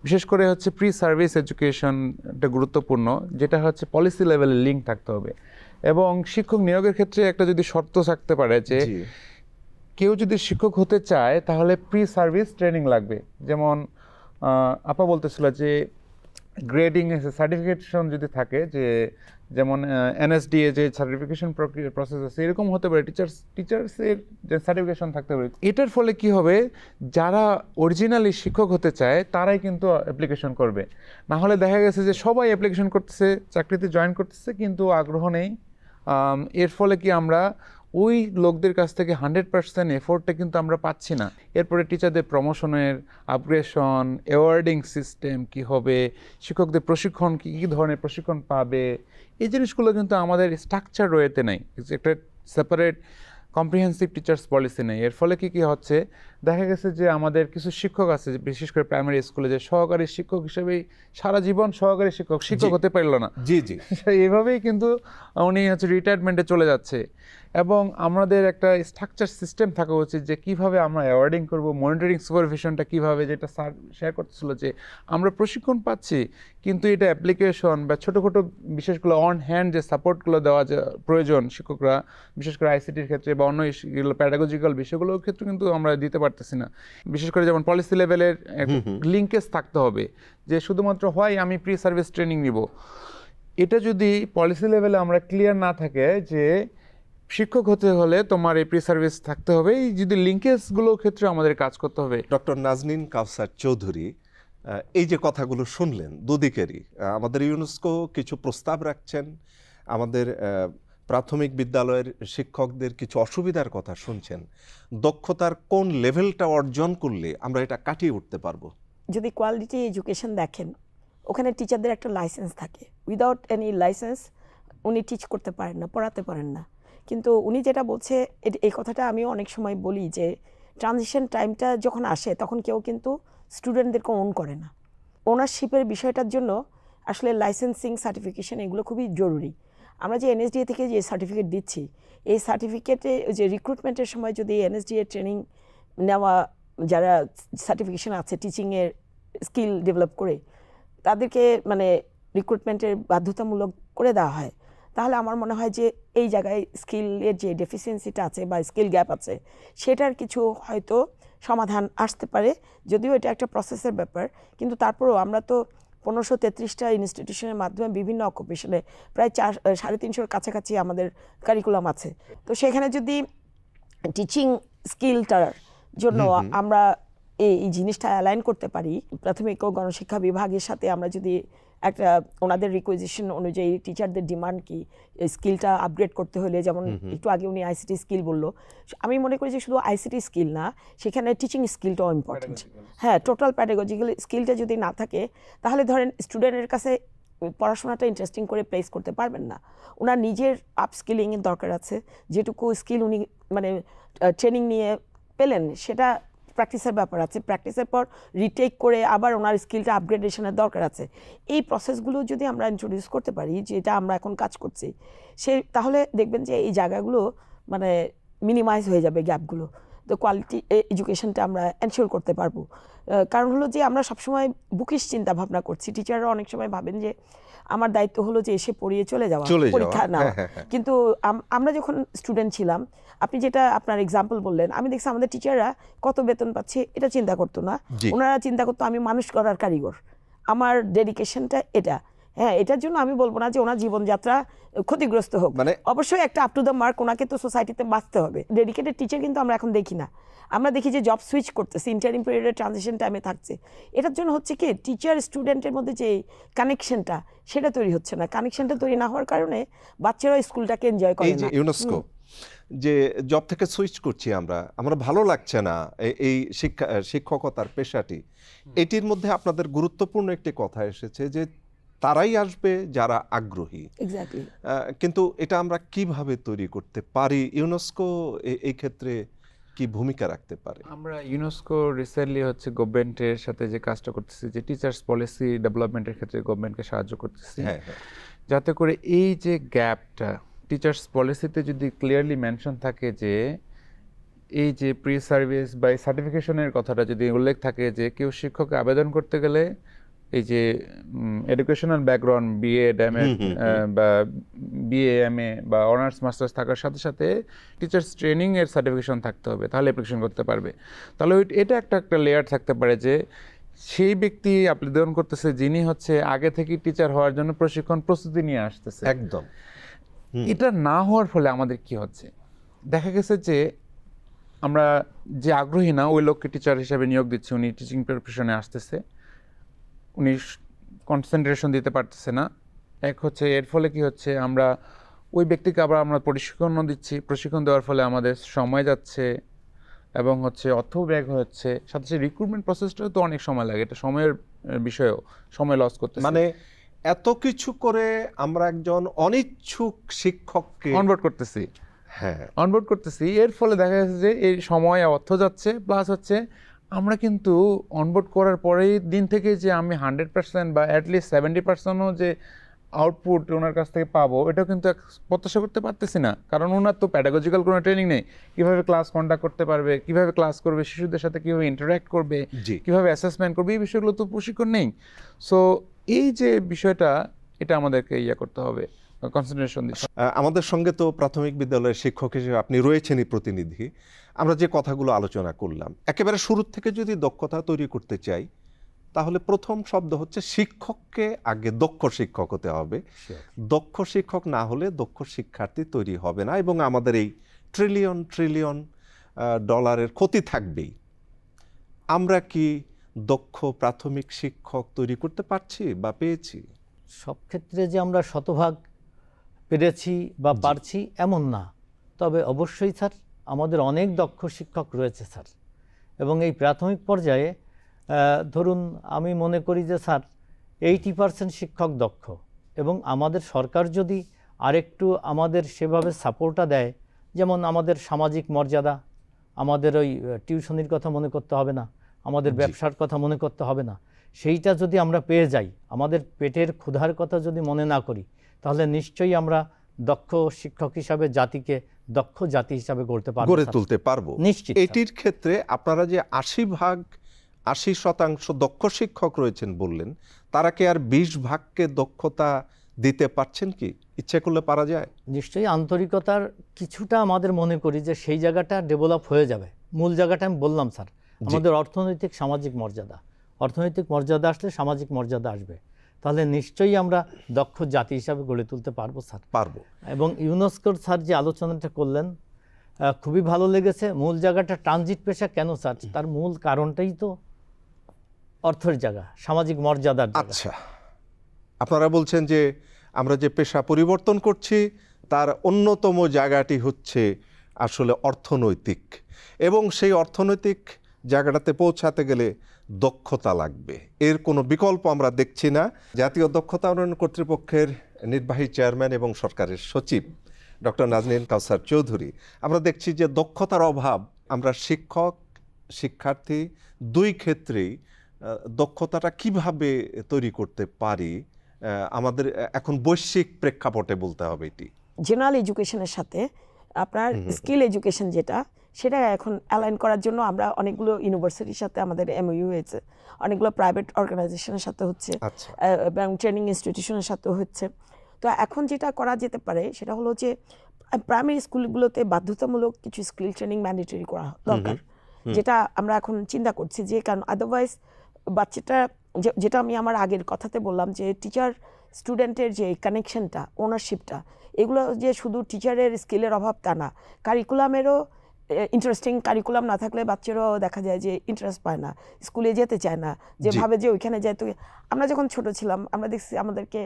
বিশেষ করে হচ্ছে প্রি সার্ভিস এডুকেশনটা গুরুত্বপূর্ণ, যেটা হচ্ছে পলিসি লেভেলে লিঙ্ক থাকতে হবে। এবং শিক্ষক নিয়োগের ক্ষেত্রে একটা যদি শর্ত থাকতে পারে যে কেউ যদি শিক্ষক হতে চায় তাহলে প্রি সার্ভিস ট্রেনিং লাগবে। যেমন আপা বলতেছিল যে গ্রেডিং সার্টিফিকেশন যদি থাকে, যে যেমন এনএসডিএ যে সার্টিফিকেশন প্রসেস আছে, এরকম হতে পারে টিচার্সের যে সার্টিফিকেশন থাকতে পারে। এটার ফলে কি হবে, যারা অরিজিনালি শিক্ষক হতে চায় তারাই কিন্তু অ্যাপ্লিকেশন করবে। না হলে দেখা গেছে যে সবাই অ্যাপ্লিকেশন করতেছে, চাকরিতে জয়েন করতেছে, কিন্তু আগ্রহ নেই। এর ফলে কি আমরা ওই লোকদের কাছ থেকে 100% এফোর্টটা কিন্তু আমরা পাচ্ছি না। এরপরে টিচারদের প্রমোশনের, আপগ্রেশন, অ্যাওয়ার্ডিং সিস্টেম কি হবে, শিক্ষকদের প্রশিক্ষণ কী কী ধরনের প্রশিক্ষণ পাবে, এই জিনিসগুলো কিন্তু আমাদের স্ট্রাকচার রয়েতে নেই, একটা সেপারেট কম্প্রিহেন্সিভ টিচার্স পলিসি নেই। এর ফলে কি হচ্ছে, দেখা গেছে যে আমাদের কিছু শিক্ষক আছে, বিশেষ করে প্রাইমারি স্কুলে, যে সহকারী শিক্ষক হিসেবেই সারা জীবন সহকারী শিক্ষক হতে পারল না, জি জি, এইভাবেই কিন্তু উনি হচ্ছে রিটায়ারমেন্টে চলে যাচ্ছে। এবং আমাদের একটা স্ট্রাকচার সিস্টেম থাকা উচিত যে কিভাবে আমরা অ্যাওয়ার্ডিং করব, মনিটরিং সুপারভিশনটা কিভাবে, যেটা স্যার শেয়ার করতেছিল যে আমরা প্রশিক্ষণ পাচ্ছি, কিন্তু এটা অ্যাপ্লিকেশন বা ছোটো বিশেষগুলো অন হ্যান্ড যে সাপোর্টগুলো দেওয়া যে প্রয়োজন শিক্ষকরা, বিশেষ করে আইসিটির ক্ষেত্রে বা অন্য প্যাডাগজিক্যাল বিষয়গুলোর ক্ষেত্রে কিন্তু আমরা দিতে পারতেছি না। বিশেষ করে যেমন পলিসি লেভেলের লিঙ্কেজ থাকতে হবে, যে শুধুমাত্র হয় আমি প্রি সার্ভিস ট্রেনিং নিব, এটা যদি পলিসি লেভেলে আমরা ক্লিয়ার না থাকে যে শিক্ষক হতে হলে তোমার এই প্রি সার্ভিস থাকতে হবে, এই যদি লিঙ্কেজগুলোর ক্ষেত্রে আমাদের কাজ করতে হবে। ডক্টর নাজনীন কাউসার চৌধুরী, এই যে কথাগুলো শুনলেন দুদিকেরই, আমাদের ইউনেস্কো কিছু প্রস্তাব রাখছেন, আমাদের প্রাথমিক বিদ্যালয়ের শিক্ষকদের কিছু অসুবিধার কথা শুনছেন। দক্ষতার কোন লেভেলটা অর্জন করলে আমরা এটা কাটিয়ে উঠতে পারবো? যদি কোয়ালিটি এডুকেশন দেখেন, ওখানে টিচারদের একটা লাইসেন্স থাকে, উইদাউট এনি লাইসেন্স উনি টিচ করতে পারেন না, পড়াতে পারেন না। কিন্তু উনি যেটা বলছে, এই কথাটা আমিও অনেক সময় বলি যে ট্রানজিশন টাইমটা যখন আসে তখন কেউ কিন্তু স্টুডেন্টদেরকে ওন করে না। ওনারশিপের বিষয়টার জন্য আসলে লাইসেন্সিং, সার্টিফিকেশন এগুলো খুবই জরুরি। আমরা যে এনএসডিএ থেকে যে সার্টিফিকেট দিচ্ছি, এই সার্টিফিকেটে যে রিক্রুটমেন্টের সময় যদি এনএসডিএ ট্রেনিং নেওয়া যারা সার্টিফিকেশন আছে টিচিংয়ের স্কিল ডেভেলপ করে, তাদেরকে মানে রিক্রুটমেন্টের বাধ্যতামূলক করে দেওয়া হয়, তাহলে আমার মনে হয় যে এই জায়গায় স্কিলের যে ডেফিসিয়েন্সিটা আছে বা স্কিল গ্যাপ আছে, সেটার কিছু হয়তো সমাধান আসতে পারে। যদিও এটা একটা প্রসেসের ব্যাপার, কিন্তু তারপরেও আমরা তো 1533টা ইনস্টিটিউশনের মাধ্যমে বিভিন্ন অকুপেশনে প্রায় 350-4.5 কাছাকাছি আমাদের কারিকুলাম আছে। তো সেখানে যদি টিচিং স্কিলটার জন্য আমরা এই জিনিসটা অ্যালাইন করতে পারি, প্রাথমিক ও গণশিক্ষা বিভাগের সাথে আমরা যদি একটা ওনাদের রিকোয়েজিশন অনুযায়ী টিচারদের ডিমান্ড কি, স্কিলটা আপগ্রেড করতে হলে, যেমন একটু আগে উনি আইসিটি স্কিল বললো, আমি মনে করি যে শুধু আইসিটি স্কিল না, সেখানে টিচিং স্কিলটাও ইম্পর্টেন্ট। হ্যাঁ, টোটাল প্যাডাগজিক্যাল স্কিলটা যদি না থাকে, তাহলে ধরেন স্টুডেন্টের কাছে পড়াশোনাটা ইন্টারেস্টিং করে প্লেস করতে পারবেন না। ওনার নিজের আপস্কিলিংয়ের দরকার আছে, যেটুকু স্কিল উনি মানে ট্রেনিং নিয়ে পেলেন সেটা প্র্যাকটিসের ব্যাপার আছে, প্র্যাকটিসের পর রিটেক করে আবার ওনার স্কিলটা আপগ্রেডেশনের দরকার আছে। এই প্রসেসগুলো যদি আমরা ইন্ট্রোডিউস করতে পারি, যেটা আমরা এখন কাজ করছি, তাহলে দেখবেন যে এই জায়গাগুলো মানে মিনিমাইজ হয়ে যাবে, গ্যাপগুলো। তো কোয়ালিটি এডুকেশনটা আমরা এনশিওর করতে পারবো। কারণ হলো যে আমরা সবসময় বুকিশ চিন্তা ভাবনা করছি, টিচাররা অনেক সময় ভাবেন যে আমার দায়িত্ব হলো যে এসে পড়িয়ে চলে যাওয়া, পরীক্ষা নেওয়া। কিন্তু আমরা যখন স্টুডেন্ট ছিলাম, আপনি যেটা আপনার এক্সাম্পল বললেন, আমি দেখছি আমাদের টিচাররা কত বেতন পাচ্ছে এটা চিন্তা করতো না, ওনারা চিন্তা করতো আমি মানুষ করার কারিগর, আমার ডেডিকেশনটা এটা। হ্যাঁ, এটার জন্য আমি বলবো না যে ওনার জীবনযাত্রা ক্ষতিগ্রস্ত হোক, মানে অবশ্যই একটা আপ টু দ্য মার্ক, ওনাকে তো সোসাইটিতে বাঁচতে হবে। ডেডিকেটেড টিচার কিন্তু আমরা এখন দেখি না, আমরা দেখি যে জব সুইচ করতেছে, ইন্টারিম পিরিয়ডের ট্রানজিশন টাইমে থাকছে। এটার জন্য হচ্ছে কি, টিচার স্টুডেন্টের মধ্যে যে কানেকশনটা সেটা তৈরি হচ্ছে না। কানেকশনটা তৈরি না হওয়ার কারণে বাচ্চারা স্কুলটাকে এনজয় করে না। ইউনেস্কো যে জব থেকে সুইচ করছি আমরা ভালো লাগছে না এই শিক্ষকতার পেশাটি, এটির মধ্যে আপনাদের গুরুত্বপূর্ণ একটি কথা এসেছে যে তারাই আসবে যারা আগ্রহী। কিন্তু এটা আমরা কিভাবে তৈরি করতে পারি? ইউনেস্কো এই ক্ষেত্রে কি ভূমিকা রাখতে পারে? আমরা ইউনেস্কো রিসেন্টলি হচ্ছে গভর্নমেন্টের সাথে যে কাজটা করতেছি, যে টিচার্স পলিসি ডেভেলপমেন্টের ক্ষেত্রে গভর্নমেন্টকে সাহায্য করতেছি, যাতে করে এই যে গ্যাপটা টিচার্স পলিসিতে যদি ক্লিয়ারলি মেনশন থাকে যে এই যে প্রি সার্ভিস বা সার্টিফিকেশনের কথাটা যদি উল্লেখ থাকে যে কেউ শিক্ষকে আবেদন করতে গেলে এই যে এডুকেশনাল ব্যাকগ্রাউন্ড বিএড এমএ বা বিএ এমএ বা অনার্স মাস্টার্স থাকার সাথে সাথে টিচার্স ট্রেনিং এর সার্টিফিকেশন থাকতে হবে, তাহলে অ্যাপ্লিকেশন করতে পারবে। তাহলে এটা একটা লেয়ার থাকতে পারে যে সেই ব্যক্তি আবেদন করতেছে যিনি হচ্ছে আগে থেকে টিচার হওয়ার জন্য প্রস্তুতি নিয়ে আসতেছে। একদম। এটা না হওয়ার ফলে আমাদের কি হচ্ছে, দেখা গেছে যে আমরা যে আগ্রহী না ওই লোককে টিচার হিসেবে নিয়োগ দিচ্ছি, উনি টিচিং প্রফেশনে আসতেছে, উনি কনসেন্ট্রেশন দিতে পারতেছে না। এক হচ্ছে এর ফলে কি হচ্ছে, আমরা ওই ব্যক্তিকে আবার আমরা প্রশিক্ষণও দিচ্ছি, প্রশিক্ষণ দেওয়ার ফলে আমাদের সময় যাচ্ছে এবং হচ্ছে অর্থ ব্যয় হচ্ছে, সাথে সাথে রিক্রুটমেন্ট প্রসেসটাও তো অনেক সময় লাগে, এটা সময়ের বিষয়েও সময় লস করতে, মানে এত কিছু করে আমরা একজন অনিচ্ছুক শিক্ষককে অনবোর্ড করতেছি। হ্যাঁ, অনবোর্ড করতেছি, এর ফলে দেখা যাচ্ছে যে এই সময় অর্থ যাচ্ছে, প্লাস হচ্ছে আমরা কিন্তু অনবোর্ড করার পরেই দিন থেকে যে আমি 100% বা অ্যাটলিস্ট 70%ও যে আউটপুট ওনার কাছ থেকে পাবো এটাও কিন্তু প্রত্যাশা করতে পারতেছি না, কারণ ওনার তো প্যাডাগজিক্যাল কোনো ট্রেনিং নেই। কীভাবে ক্লাস কন্ডাক্ট করতে পারবে, কীভাবে ক্লাস করবে, শিশুদের সাথে কীভাবে ইন্টারাক্ট করবে, কীভাবে অ্যাসেসমেন্ট করবে, এই বিষয়গুলো তো প্রশিক্ষণ নেই। সো এই যে বিষয়টা, এটা আমাদেরকে করতে হবে, কনসেন্ট্রেশন দিতে। আমাদের সঙ্গে তো প্রাথমিক বিদ্যালয়ের শিক্ষক হিসেবে আপনি রয়েছেনই প্রতিনিধি। আমরা যে কথাগুলো আলোচনা করলাম, একেবারে শুরু থেকে যদি দক্ষতা তৈরি করতে চাই, তাহলে প্রথম শব্দ হচ্ছে শিক্ষককে আগে দক্ষ শিক্ষক হতে হবে। দক্ষ শিক্ষক না হলে দক্ষ শিক্ষার্থী তৈরি হবে না, এবং আমাদের এই ট্রিলিয়ন ট্রিলিয়ন ডলারের ক্ষতি থাকবেই। আমরা কি দক্ষ প্রাথমিক শিক্ষক তৈরি করতে পারছি বা পেয়েছি? সব ক্ষেত্রে যে আমরা শতভাগ পেরেছি বা পারছি এমন না, তবে অবশ্যই স্যার আমাদের অনেক দক্ষ শিক্ষক রয়েছে স্যার। এবং এই প্রাথমিক পর্যায়ে ধরুন আমি মনে করি যে স্যার 80% শিক্ষক দক্ষ, এবং আমাদের সরকার যদি আরেকটু আমাদের সেভাবে সাপোর্টটা দেয়, যেমন আমাদের সামাজিক মর্যাদা, আমাদের ওই টিউশনির কথা মনে করতে হবে না, আমাদের ব্যবসার কথা মনে করতে হবে না, সেইটা যদি আমরা পেয়ে যাই, আমাদের পেটের ক্ষুধার কথা যদি মনে না করি, তাহলে নিশ্চয়ই আমরা দক্ষ শিক্ষক হিসাবে জাতিকে দক্ষ জাতি হিসাবে গড়ে তুলতে পারবো নিশ্চিত। এটির ক্ষেত্রে আপনারা যে 80% দক্ষ শিক্ষক রয়েছেন বললেন, তারা কি আর 20% দক্ষতা দিতে পারছেন? কি ইচ্ছে করলে পারা যায়? নিশ্চয়ই আন্তরিকতার কিছুটা আমাদের মনে করি যে সেই জায়গাটা ডেভেলপ হয়ে যাবে। মূল জায়গাটা আমি বললাম স্যার, আমাদের অর্থনৈতিক সামাজিক মর্যাদা, অর্থনৈতিক মর্যাদা আসলে সামাজিক মর্যাদা আসবে, তাহলে নিশ্চয়ই আমরা দক্ষ জাতি হিসাবে গড়ে তুলতে পারবো স্যার, পারবো। এবং ইউনেস্কোর স্যার যে আলোচনাটা করলেন খুবই ভালো লেগেছে। মূল জায়গাটা ট্রানজিট পেশা কেন স্যার, তার মূল কারণটাই তো অর্থের জায়গা, সামাজিক মর্যাদার জায়গা। আচ্ছা, আপনারা বলছেন যে আমরা যে পেশা পরিবর্তন করছি তার অন্যতম জায়গাটি হচ্ছে আসলে অর্থনৈতিক, এবং সেই অর্থনৈতিক জায়গাটাতে পৌঁছাতে গেলে দক্ষতা লাগবে, এর কোনো বিকল্প আমরা দেখছি না। জাতীয় দক্ষতা উন্নয়ন কর্তৃপক্ষের নির্বাহী চেয়ারম্যান এবং সরকারের সচিব ডক্টর নাজনীন কাউসার চৌধুরী, আমরা দেখছি যে দক্ষতার অভাব, আমরা শিক্ষক শিক্ষার্থী দুই ক্ষেত্রেই দক্ষতাটা কিভাবে তৈরি করতে পারি, আমাদের এখন বৈশ্বিক প্রেক্ষাপটে বলতে হবে। এটি জেনারেল এডুকেশনের সাথে আপনার স্কিল এডুকেশন যেটা, সেটা এখন অ্যালাইন করার জন্য আমরা অনেকগুলো ইউনিভার্সিটির সাথে আমাদের এমওইউ হয়েছে, অনেকগুলো প্রাইভেট অর্গানাইজেশনের সাথে হচ্ছে, এবং ট্রেনিং ইনস্টিটিউশনের সাথেও হচ্ছে। তো এখন যেটা করা যেতে পারে সেটা হলো যে প্রাইমারি স্কুলগুলোতে বাধ্যতামূলক কিছু স্কিল ট্রেনিং ম্যান্ডেটরি করা দরকার, যেটা আমরা এখন চিন্তা করছি। যে কারণ আদারওয়াইজ বাচ্চাটা, যেটা আমি আমার আগের কথাতে বললাম, যে টিচার স্টুডেন্টের যে কানেকশনটা, ওনারশিপটা, এগুলো যে শুধু টিচারের স্কিলের অভাব তা না, কারিকুলামেরও ইন্টারেস্টিং কারিকুলাম না থাকলে বাচ্চারাও দেখা যায় যে ইন্টারেস্ট পায় না, স্কুলে যেতে চায় না, যে ভাবে যে ওইখানে যায়। তো আমরা যখন ছোট ছিলাম আমরা দেখছি আমাদেরকে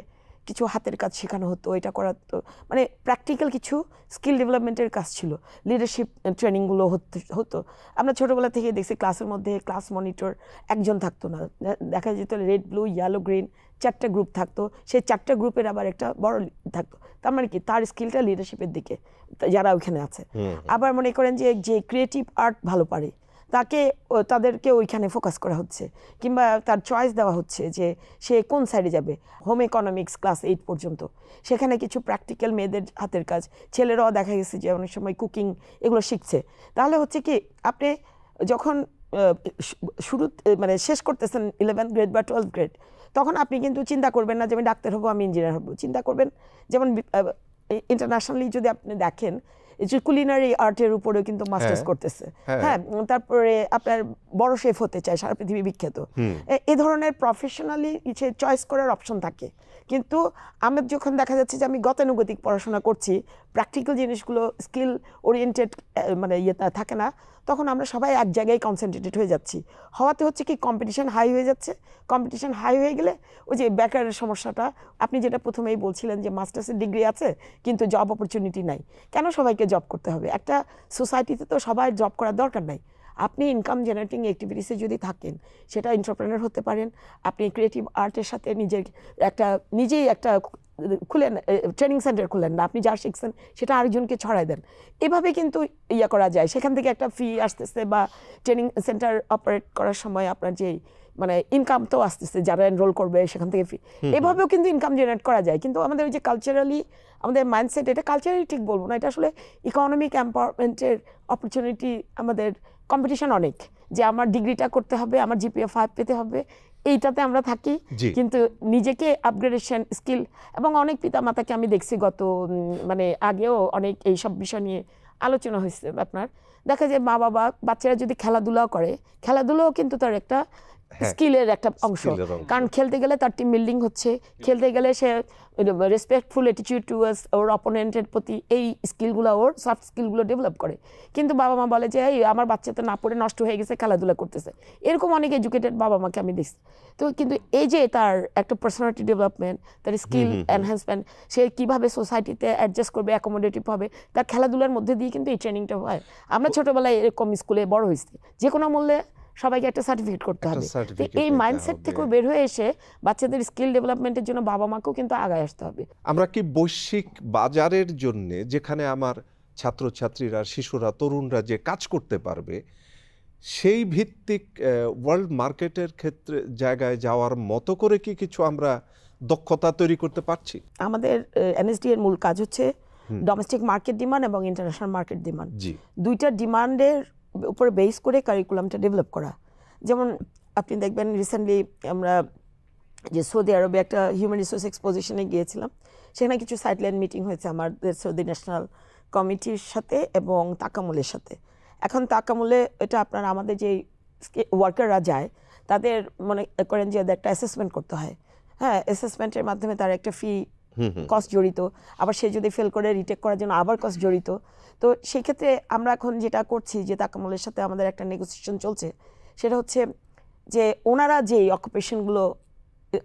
কিছু হাতের কাজ শেখানো হতো, এটা করা হতো, মানে প্র্যাকটিক্যাল কিছু স্কিল ডেভেলপমেন্টের কাজ ছিল, লিডারশিপ ট্রেনিংগুলো হতো। আমরা ছোটোবেলা থেকে দেখছি ক্লাসের মধ্যে ক্লাস মনিটর একজন থাকতো না, দেখা যেত রেড ব্লু ইয়েলো গ্রিন 4টা গ্রুপ থাকতো, সেই 4টা গ্রুপের আবার একটা বড় থাকতো। তার মানে কি, তার স্কিলটা লিডারশিপের দিকে যারা ওইখানে আছে। আবার মনে করেন যে ক্রিয়েটিভ আর্ট ভালো পারে তাদেরকে ওইখানে ফোকাস করা হচ্ছে, কিংবা তার চয়েস দেওয়া হচ্ছে যে সে কোন সাইডে যাবে। হোম ইকোনমিক্স ক্লাস 8 পর্যন্ত, সেখানে কিছু প্র্যাকটিক্যাল মেয়েদের হাতের কাজ, ছেলেরাও দেখা গেছে যে অনেক সময় কুকিং এগুলো শিখছে। তাহলে হচ্ছে কি, আপনি যখন শুরু মানে শেষ করতেছেন 11th গ্রেড বা 12th গ্রেড, তখন আপনি কিন্তু চিন্তা করবেন না যে আমি ডাক্তার হবো, আমি ইঞ্জিনিয়ার হবো। চিন্তা করবেন, যেমন ইন্টারন্যাশনালি যদি আপনি দেখেন এই যে কুলিনারি আর্টের উপরেও কিন্তু মাস্টার্স করতেছে, হ্যাঁ, তারপরে আপনার বড় শেফ হতে চায়, সারা পৃথিবী বিখ্যাত। এই ধরনের প্রফেশনালি চয়েস করার অপশন থাকে। কিন্তু আমার যখন দেখা যাচ্ছে যে আমি গতানুগতিক পড়াশোনা করছি, প্র্যাকটিক্যাল জিনিসগুলো স্কিল ওরিয়েন্টেড মানে ইয়েটা থাকে না, তখন আমরা সবাই এক জায়গায় কনসেন্ট্রেটেড হয়ে যাচ্ছি। হওয়াতে হচ্ছে কি কম্পিটিশন হাই হয়ে যাচ্ছে। কম্পিটিশন হাই হয়ে গেলে ওই যে বেকারের সমস্যাটা, আপনি যেটা প্রথমেই বলছিলেন যে মাস্টার্সের ডিগ্রি আছে কিন্তু জব অপরচুনিটি নাই। কেন সবাইকে জব করতে হবে? একটা সোসাইটিতে তো সবাই জব করার দরকার নাই। আপনি ইনকাম জেনারেটিং অ্যাক্টিভিটিসে যদি থাকেন, সেটা এন্টারপ্রেনার হতে পারেন, আপনি ক্রিয়েটিভ আর্টের সাথে নিজেই একটা খুলেন, ট্রেনিং সেন্টার খুলেন না, আপনি যা শিখছেন সেটা আরেকজনকে ছড়াই দেন। এভাবে কিন্তু ইয়ে করা যায়, সেখান থেকে একটা ফি আসতেছে, বা ট্রেনিং সেন্টার অপারেট করার সময় আপনার যে মানে ইনকাম তো আসতেছে, যারা এনরোল করবে সেখান থেকে ফি, এভাবেও কিন্তু ইনকাম জেনারেট করা যায়। কিন্তু আমাদের ওই যে কালচারালি আমাদের মাইন্ডসেট, এটা কালচারালি ঠিক বলবো না, এটা আসলে ইকোনমিক এম্পাওয়ারমেন্টের অপরচুনিটি। আমাদের কম্পিটিশন অনেক, যে আমার ডিগ্রিটা করতে হবে, আমার জিপিএ 5 পেতে হবে, এইটাতে আমরা থাকি। কিন্তু নিজেকে আপগ্রেডেশন স্কিল, এবং অনেক পিতামাতাকে আমি দেখছি গত মানে আগেও অনেক এইসব বিষয় নিয়ে আলোচনা হয়েছে। আপনার দেখা যায় মা বাবা বাচ্চারা যদি খেলাধুলাও করে, খেলাধুলাও কিন্তু তার একটা স্কিলের একটা অংশ, কারণ খেলতে গেলে তার টিম বিল্ডিং হচ্ছে, খেলতে গেলে সে রেসপেক্টফুল অ্যাটিটিউড টুয়ার্ডস ওর অপোনেন্টের প্রতি, এই স্কিলগুলো ওর সফট স্কিলগুলো ডেভেলপ করে। কিন্তু বাবা মা বলে যে এই আমার বাচ্চা তো না পড়ে নষ্ট হয়ে গেছে, খেলাধুলা করতেছে। এরকম অনেক এডুকেটেড বাবা মাকে আমি দেখছি। তো কিন্তু এই যে তার একটা পার্সোনালিটি ডেভেলপমেন্ট, তার স্কিল এনহ্যান্সমেন্ট, সে কীভাবে সোসাইটিতে অ্যাডজাস্ট করবে, অ্যাকোমোডেটিভ হবে, তার খেলাধুলার মধ্যে দিয়ে কিন্তু এই ট্রেনিংটা হয়। আমরা ছোটোবেলায় এরকম স্কুলে বড় হয়েছি, যে কোনো মূল্যে সবাইকে একটা সার্টিফিকেট করতে হবে। এই মাইন্ডসেট থেকে বের হয়ে এসে বাচ্চাদের স্কিল ডেভেলপমেন্টের জন্য বাবা মাকেও কিন্তু আগায় আসতে হবে। আমরা কি বৈশ্বিক বাজারের জন্য, যেখানে আমার ছাত্রছাত্রীরা, শিশুরা, তরুণরা যে কাজ করতে পারবে, সেই ভিত্তিক ওয়ার্ল্ড মার্কেটের ক্ষেত্রে জায়গায় যাওয়ার মতো করে কি কিছু আমরা দক্ষতা তৈরি করতে পারছি? আমাদের এনএসডি এর মূল কাজ হচ্ছে ডোমেস্টিক মার্কেট ডিমান্ড এবং ইন্টারন্যাশনাল মার্কেট ডিমান্ড, দুইটা ডিমান্ডের উপরে বেস করে কারিকুলামটা ডেভেলপ করা। যেমন আপনি দেখবেন রিসেন্টলি আমরা যে সৌদি আরবে একটা হিউম্যান রিসোর্স এক্সপোজিশনে গিয়েছিলাম, সেখানে কিছু সাইডলাইন মিটিং হয়েছে আমাদের সৌদি ন্যাশনাল কমিটির সাথে এবং তাকামুলের সাথে। এখন তাকামুলে এটা আপনার আমাদের যে ওয়ার্কাররা যায়, তাদের মনে করেন যে একটা অ্যাসেসমেন্ট করতে হয়, হ্যাঁ, অ্যাসেসমেন্টের মাধ্যমে তার একটা ফি কস্ট জড়িত, আবার সে যদি ফেল করে রিটেক করার জন্য আবার কস্ট জড়িত। তো সেই ক্ষেত্রে আমরা এখন যেটা করছি, যে তাকামুলের সাথে আমাদের একটা নেগোসিয়েশন চলছে, সেটা হচ্ছে যে ওনারা যে অকুপেশনগুলো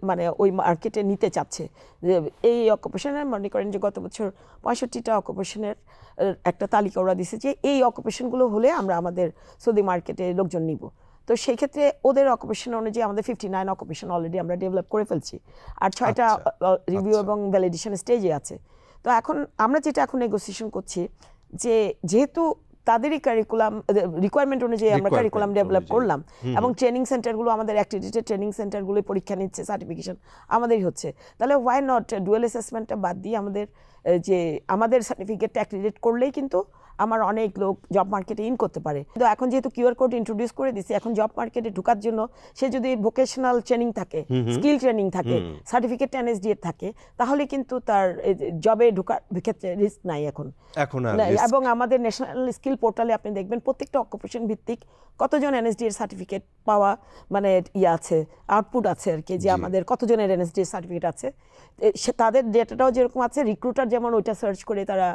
মানে ওই মার্কেটে নিতে চাচ্ছে, যে এই অকুপেশনের মনে করেন যে গত বছর 65টা অকুপেশনের একটা তালিকা ওরা দিছে, যে এই অকুপেশনগুলো হলে আমরা আমাদের সৌদি মার্কেটে লোকজন নিব। তো সেই ক্ষেত্রে ওদের অকুপেশন অনুযায়ী আমাদের 59 অকুপেশন অলরেডি আমরা ডেভেলপ করে ফেলছি, আর 6টা রিভিউ এবং ভ্যালিডেশন স্টেজে আছে। তো এখন আমরা যেটা এখন নেগোসিয়েশন করছি, যে যেহেতু তাদেরই কারিকুলাম রিকোয়ারমেন্ট অনুযায়ী আমরা কারিকুলাম ডেভেলপ করলাম, এবং ট্রেনিং সেন্টারগুলো আমাদের অ্যাক্রেডিটেড ট্রেনিং সেন্টারগুলো পরীক্ষা নিচ্ছে, সার্টিফিকেশন আমাদেরই হচ্ছে, তাহলে ওয়াই নট ডুয়াল অ্যাসেসমেন্টটা বাদ দিয়ে আমাদের সার্টিফিকেটটা অ্যাক্রেডিটেট করলেই কিন্তু আমার অনেক লোক জব মার্কেটে ইন করতে পারে। তো এখন যেহেতু কিউআর কোড ইন্ট্রোডিউস করে দিচ্ছে, এখন জব মার্কেটে ঢোকার জন্য সে যদি ভোকেশনাল ট্রেনিং থাকে, স্কিল ট্রেনিং থাকে, সার্টিফিকেট এনএসডি এর থাকে, তাহলে কিন্তু তার জবে ঢোকার ক্ষেত্রে রিস্ক নাই এখন। এবং আমাদের ন্যাশনাল স্কিল পোর্টালে আপনি দেখবেন প্রত্যেকটা অকুপেশন ভিত্তিক কতজন এনএসডি এর সার্টিফিকেট পাওয়া মানে আছে, আউটপুট আছে আর কি, যে আমাদের কতজনের এনএসডি এর সার্টিফিকেট আছে, তাদের ডেটাটাও যেরকম আছে, রিক্রুটার যেমন ওইটা সার্চ করে তারা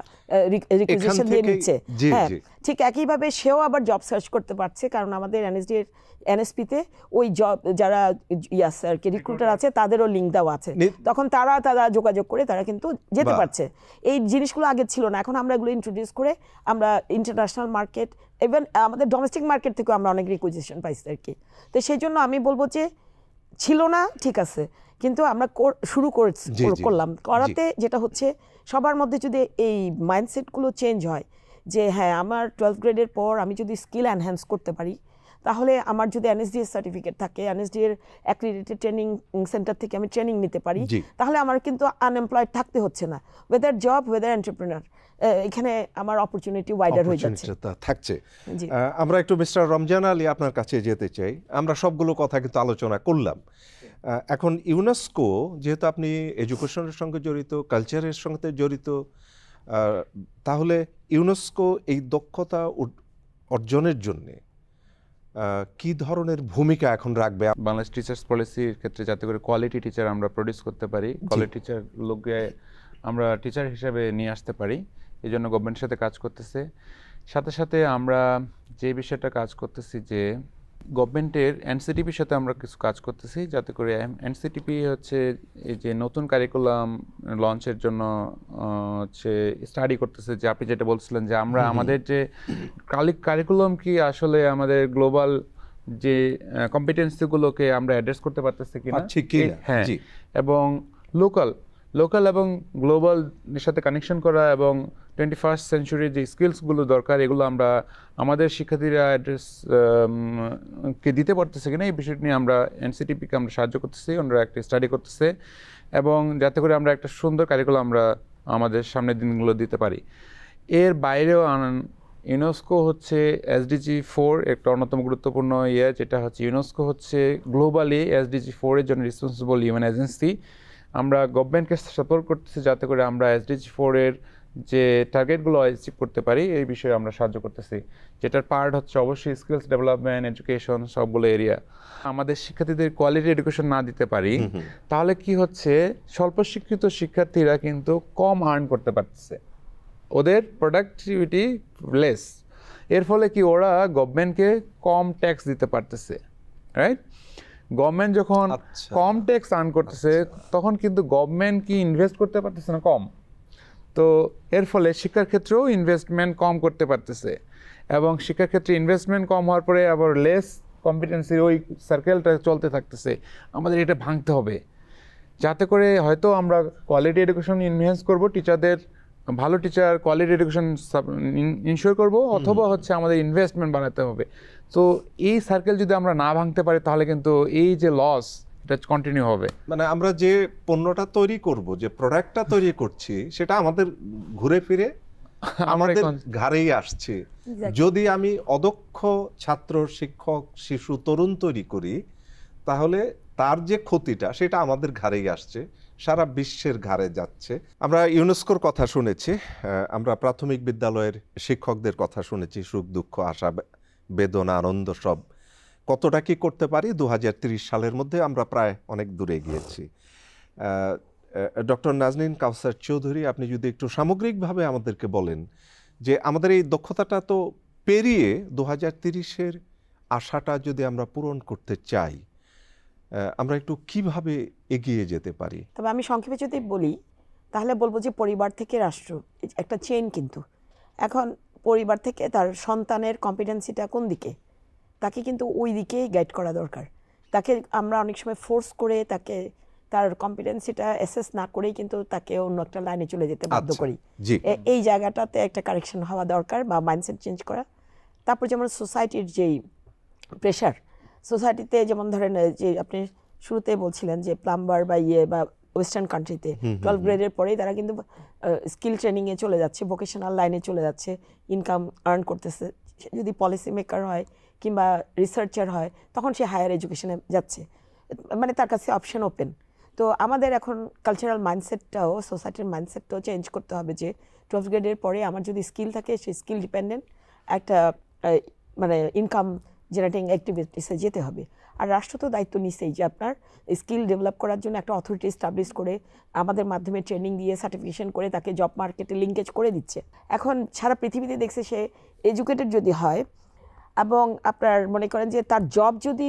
রিকুইজিশন দিয়ে নিচ্ছে, হ্যাঁ, ঠিক একইভাবে সেও আবার জব সার্চ করতে পারছে, কারণ আমাদের এনএসডি এর এনএসপিতে ওই জব যারা আর কি রিক্রুটার আছে তাদেরও লিঙ্ক দেওয়া আছে, তখন তারা যোগাযোগ করে তারা কিন্তু যেতে পারছে। এই জিনিসগুলো আগে ছিল না, এখন আমরা এগুলো ইন্ট্রোডিউস করে আমরা ইন্টারন্যাশনাল মার্কেট, ইভেন আমাদের ডোমেস্টিক মার্কেট থেকেও আমরা অনেক রিকুইজিশন পাইছি আর কি। তো সেই জন্য আমি বলবো যে ছিল না, ঠিক আছে, কিন্তু আমরা শুরু করলাম করাতে, যেটা হচ্ছে সবার মধ্যে যদি এই মাইন্ডসেটগুলো চেঞ্জ হয়, যে হ্যাঁ আমার 12th গ্রেডের পর আমি যদি স্কিল এনহ্যান্স করতে পারি, তাহলে আমার যদি এনএসডি এর সার্টিফিকেট থাকে, এনএসডি এর অ্যাক্রেডিটেড ট্রেনিং সেন্টার থেকে আমি ট্রেনিং নিতে পারি, তাহলে আমার কিন্তু আনএমপ্লয়েড থাকতে হচ্ছে না, ওয়েদার জব ওয়েদার এন্টারপ্রেনার, এখানে আমার অপরচুনিটি ওয়াইডার হয়ে যাচ্ছে থাকছে। আমরা একটু মিস্টার রমজান আলী আপনার কাছে যেতে চাই। আমরা সবগুলো কথা কিন্তু আলোচনা করলাম। এখন ইউনেস্কো, যেহেতু আপনি এডুকেশনের সঙ্গে জড়িত, কালচারের সঙ্গে জড়িত, তাহলে ইউনেস্কো এই দক্ষতা অর্জনের জন্যে কি ধরনের ভূমিকা এখন রাখবে? বাংলাদেশ টিচার্স পলিসির ক্ষেত্রে যাতে করে কোয়ালিটি টিচার আমরা প্রডিউস করতে পারি, কোয়ালিটি টিচার লোককে আমরা টিচার হিসেবে নিয়ে আসতে পারি, এই জন্য গভর্নমেন্টের সাথে কাজ করতেছে। সাথে সাথে আমরা যে বিষয়টা কাজ করতেছি যে গভর্নমেন্টের এনসিটিপির সাথে আমরা কিছু কাজ করতেছি, যাতে করে এনসিটিপি হচ্ছে এই যে নতুন কারিকুলাম লঞ্চের জন্য হচ্ছে স্টাডি করতেছে, যে আপনি যেটা বলছিলেন যে আমরা আমাদের যে কারিকুলাম কি আসলে আমাদের গ্লোবাল যে কম্পিটেন্সিগুলোকে আমরা অ্যাড্রেস করতে পারতেছি কিনা, হ্যাঁ, এবং লোকাল এবং গ্লোবাল এর সাথে কানেকশন করা এবং 21st সেঞ্চুরির যে স্কিলসগুলো দরকার এগুলো আমরা আমাদের শিক্ষার্থীরা অ্যাড্রেস কে দিতে পারতেছে কিনা এই বিষয়টি নিয়ে আমরা এনসিটিপিকে আমরা সাহায্য করতেছি, ওনারা একটা স্টাডি করতেছে, এবং যাতে করে আমরা একটা সুন্দর কারিকুলাম আমরা আমাদের সামনের দিনগুলো দিতে পারি। এর বাইরেও ইউনেস্কো হচ্ছে এসডিজি 4 একটা অন্যতম গুরুত্বপূর্ণ যেটা হচ্ছে ইউনেস্কো হচ্ছে গ্লোবালি এসডিজি 4 এর জন্য রেসপন্সিবল ইউএন এজেন্সি। আমরা গভর্নমেন্টকে সাপোর্ট করতেছি যাতে করে আমরা এসডিজি 4 এর যে টার্গেটগুলো অ্যাচিভ করতে পারি এই বিষয়ে আমরা সাহায্য করতেছি, যেটার পার্ট হচ্ছে অবশ্যই স্কিলস ডেভেলপমেন্ট, এডুকেশন, সবগুলো এরিয়া। আমাদের শিক্ষার্থীদের কোয়ালিটি এডুকেশন না দিতে পারি তাহলে কি হচ্ছে, স্বল্প শিক্ষিত শিক্ষার্থীরা কিন্তু কম আর্ন করতে পারতেছে, ওদের প্রোডাক্টিভিটি লেস, এর ফলে কি ওরা গভর্নমেন্টকে কম ট্যাক্স দিতে পারতেছে, রাইট? গভর্নমেন্ট যখন কম ট্যাক্স আর্ন করতেছে তখন কিন্তু গভর্নমেন্ট কি ইনভেস্ট করতে পারতেছে না কম, তো এর ফলে শিক্ষার ক্ষেত্রেও ইনভেস্টমেন্ট কম করতে পারতেছে, এবং শিক্ষার ক্ষেত্রে ইনভেস্টমেন্ট কম হওয়ার পরে আবার লেস কম্পিটেন্সির ওই সার্কেলটা চলতে থাকতেছে। আমাদের এটা ভাঙতে হবে, যাতে করে হয়তো আমরা কোয়ালিটি এডুকেশন এনহ্যান্স করব, টিচারদের ভালো টিচার কোয়ালিটি এডুকেশন ইনশিওর করব, অথবা হচ্ছে আমাদের ইনভেস্টমেন্ট বাড়াতে হবে। তো এই সার্কেল যদি আমরা না ভাঙতে পারি তাহলে কিন্তু এই যে লস এটা কন্টিনিউ হবে। মানে আমরা যে পণ্যটা তৈরি করব, যে প্রোডাক্টটা তৈরি করছি সেটা আমাদের ঘুরে ফিরে আমাদের ঘাড়েই আসছে। যদি আমি অদক্ষ ছাত্র, শিক্ষক, শিশু, তরুণ তৈরি করি তাহলে তার যে ক্ষতিটা সেটা আমাদের ঘাড়েই আসছে, সারা বিশ্বের ঘাড়ে যাচ্ছে। আমরা ইউনেস্কোর কথা শুনেছি, আমরা প্রাথমিক বিদ্যালয়ের শিক্ষকদের কথা শুনেছি, সুখ দুঃখ, আশা বেদনা আনন্দ সব। কতটা কি করতে পারি 2030 সালের মধ্যে আমরা প্রায় অনেক দূরে গিয়েছি। ডক্টর নাজনীন কাউসার চৌধুরী, আপনি যদি একটু সামগ্রিকভাবে আমাদেরকে বলেন যে আমাদের এই দক্ষতাটা তো পেরিয়ে 2030-এর আশাটা যদি আমরা পূরণ করতে চাই আমরা একটু কিভাবে এগিয়ে যেতে পারি? তবে আমি সংক্ষেপে যদি বলি তাহলে বলবো যে পরিবার থেকে রাষ্ট্র একটা চেইন, কিন্তু এখন পরিবার থেকে তার সন্তানের কম্পিটেন্সিটা কোন দিকে তাকে কিন্তু ওই দিকেই গাইড করা দরকার। তাকে আমরা অনেক সময় ফোর্স করে তাকে তার কম্পিটেন্সিটা অ্যাসেস না করেই কিন্তু তাকে অন্য একটা লাইনে চলে যেতে বাধ্য করি। এই জায়গাটাতে একটা কারেকশন হওয়া দরকার বা মাইন্ডসেট চেঞ্জ করা। তারপর যেমন সোসাইটির যেই প্রেশার, সোসাইটিতে যেমন ধরেন যে আপনি শুরুতে বলছিলেন যে প্লাম্বার বা বা ওয়েস্টার্ন কান্ট্রিতে 12 গ্রেডের পরেই তারা কিন্তু স্কিল ট্রেনিংয়ে চলে যাচ্ছে, ভোকেশনাল লাইনে চলে যাচ্ছে, ইনকাম আর্ন করতেছে। যদি পলিসি মেকার হয় কিংবা রিসার্চার হয় তখন সে হায়ার এডুকেশনে যাচ্ছে, মানে তার কাছে অপশন ওপেন। তো আমাদের এখন কালচারাল মাইন্ডসেটটাও, সোসাইটির মাইন্ডসেটটাও চেঞ্জ করতে হবে যে 12 গ্রেডের পরে আমার যদি স্কিল থাকে সেই স্কিল ডিপেন্ডেন্ট একটা মানে ইনকাম জেনারেটিং অ্যাক্টিভিটিসে যেতে হবে। আর রাষ্ট্র তো দায়িত্ব নিছেই যে আপনার স্কিল ডেভেলপ করার জন্য একটা অথরিটি এস্টাবলিশ করে আমাদের মাধ্যমে ট্রেনিং দিয়ে সার্টিফিকেশন করে তাকে জব মার্কেটে লিঙ্কেজ করে দিচ্ছে। এখন সারা পৃথিবীতে দেখছে সে এডুকেটেড যদি হয় এবং আপনার মনে করেন যে তার জব যদি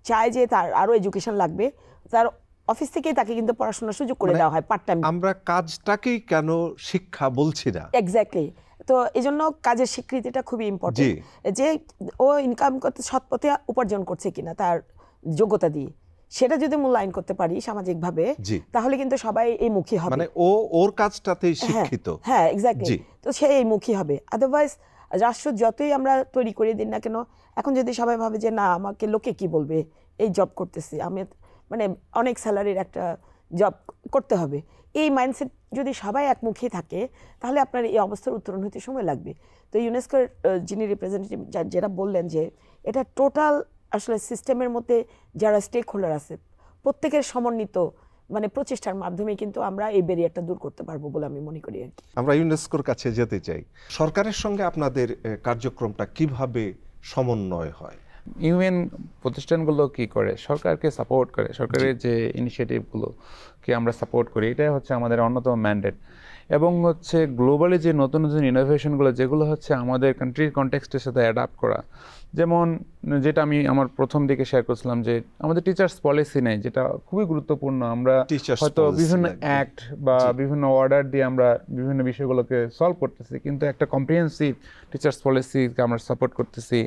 চায় যে তার আরও এডুকেশন লাগবে, তার অফিস থেকেই তাকে কিন্তু পড়াশোনার সুযোগ করে দেওয়া হয় পার্ট টাইম। আমরা কাজটাকেই কেন শিক্ষা বলছি না? এক্স্যাক্টলি। তো এই জন্য কাজের স্বীকৃতিটা খুবই ইম্পর্টেন্ট, যে ও ইনকাম করতে সৎ পথে উপার্জন করছে কিনা তার যোগ্যতা দিয়ে, সেটা যদি মূল্যায়ন করতে পারি সামাজিকভাবে তাহলে কিন্তু সবাই এই মুখী হবে, মানে ও ওর কাজটাতেই শিক্ষিত। হ্যাঁ এক্স্যাক্টলি। তো সে এই মুখী হবে। আদারওয়াইজ রাষ্ট্র যতই আমরা তৈরি করে দিন না কেন, এখন যদি সবাই ভাবে যে না আমাকে লোকে কি বলবে, এই জব করতেছি আমি, মানে অনেক স্যালারির একটা জব করতে হবে, এই মাইন্ডসেট যদি সবাই একমুখী থাকে তাহলে আপনার এই অবস্থার উত্তরণ হতে সময় লাগবে। তো ইউনেস্কোর যিনি রিপ্রেজেন্টেটিভ যেটা বললেন যে এটা টোটাল আসলে সিস্টেমের মধ্যে যারা স্টেক হোল্ডার আছে প্রত্যেকের সমন্বিত মানে প্রচেষ্টার মাধ্যমে কিন্তু আমরা এই ব্যারিয়ারটা দূর করতে পারবো বলে আমি মনে করি আর কি। আমরা ইউনেস্কোর কাছে যেতে চাই, সরকারের সঙ্গে আপনাদের কার্যক্রমটা কিভাবে সমন্বয় হয়? ইউএন প্রতিষ্ঠানগুলো কি করে, সরকারকে সাপোর্ট করে, সরকারের যে ইনিশিয়েটিভগুলোকে আমরা সাপোর্ট করি, এটাই হচ্ছে আমাদের অন্যতম ম্যান্ডেট। এবং হচ্ছে গ্লোবালি যে নতুন নতুন ইনোভেশনগুলো যেগুলো হচ্ছে আমাদের কান্ট্রির কনটেক্সটের সাথে অ্যাডাপ্ট করা, যেমন যেটা আমি আমার প্রথম দিকে শেয়ার করছিলাম যে আমাদের টিচার্স পলিসি নেই, যেটা খুবই গুরুত্বপূর্ণ। আমরা হয়তো বিভিন্ন অ্যাক্ট বা বিভিন্ন অর্ডার দিয়ে আমরা বিভিন্ন বিষয়গুলোকে সলভ করতেছি, কিন্তু একটা কম্প্রিহেন্সিভ টিচার্স পলিসিকে আমরা সাপোর্ট করতেছি,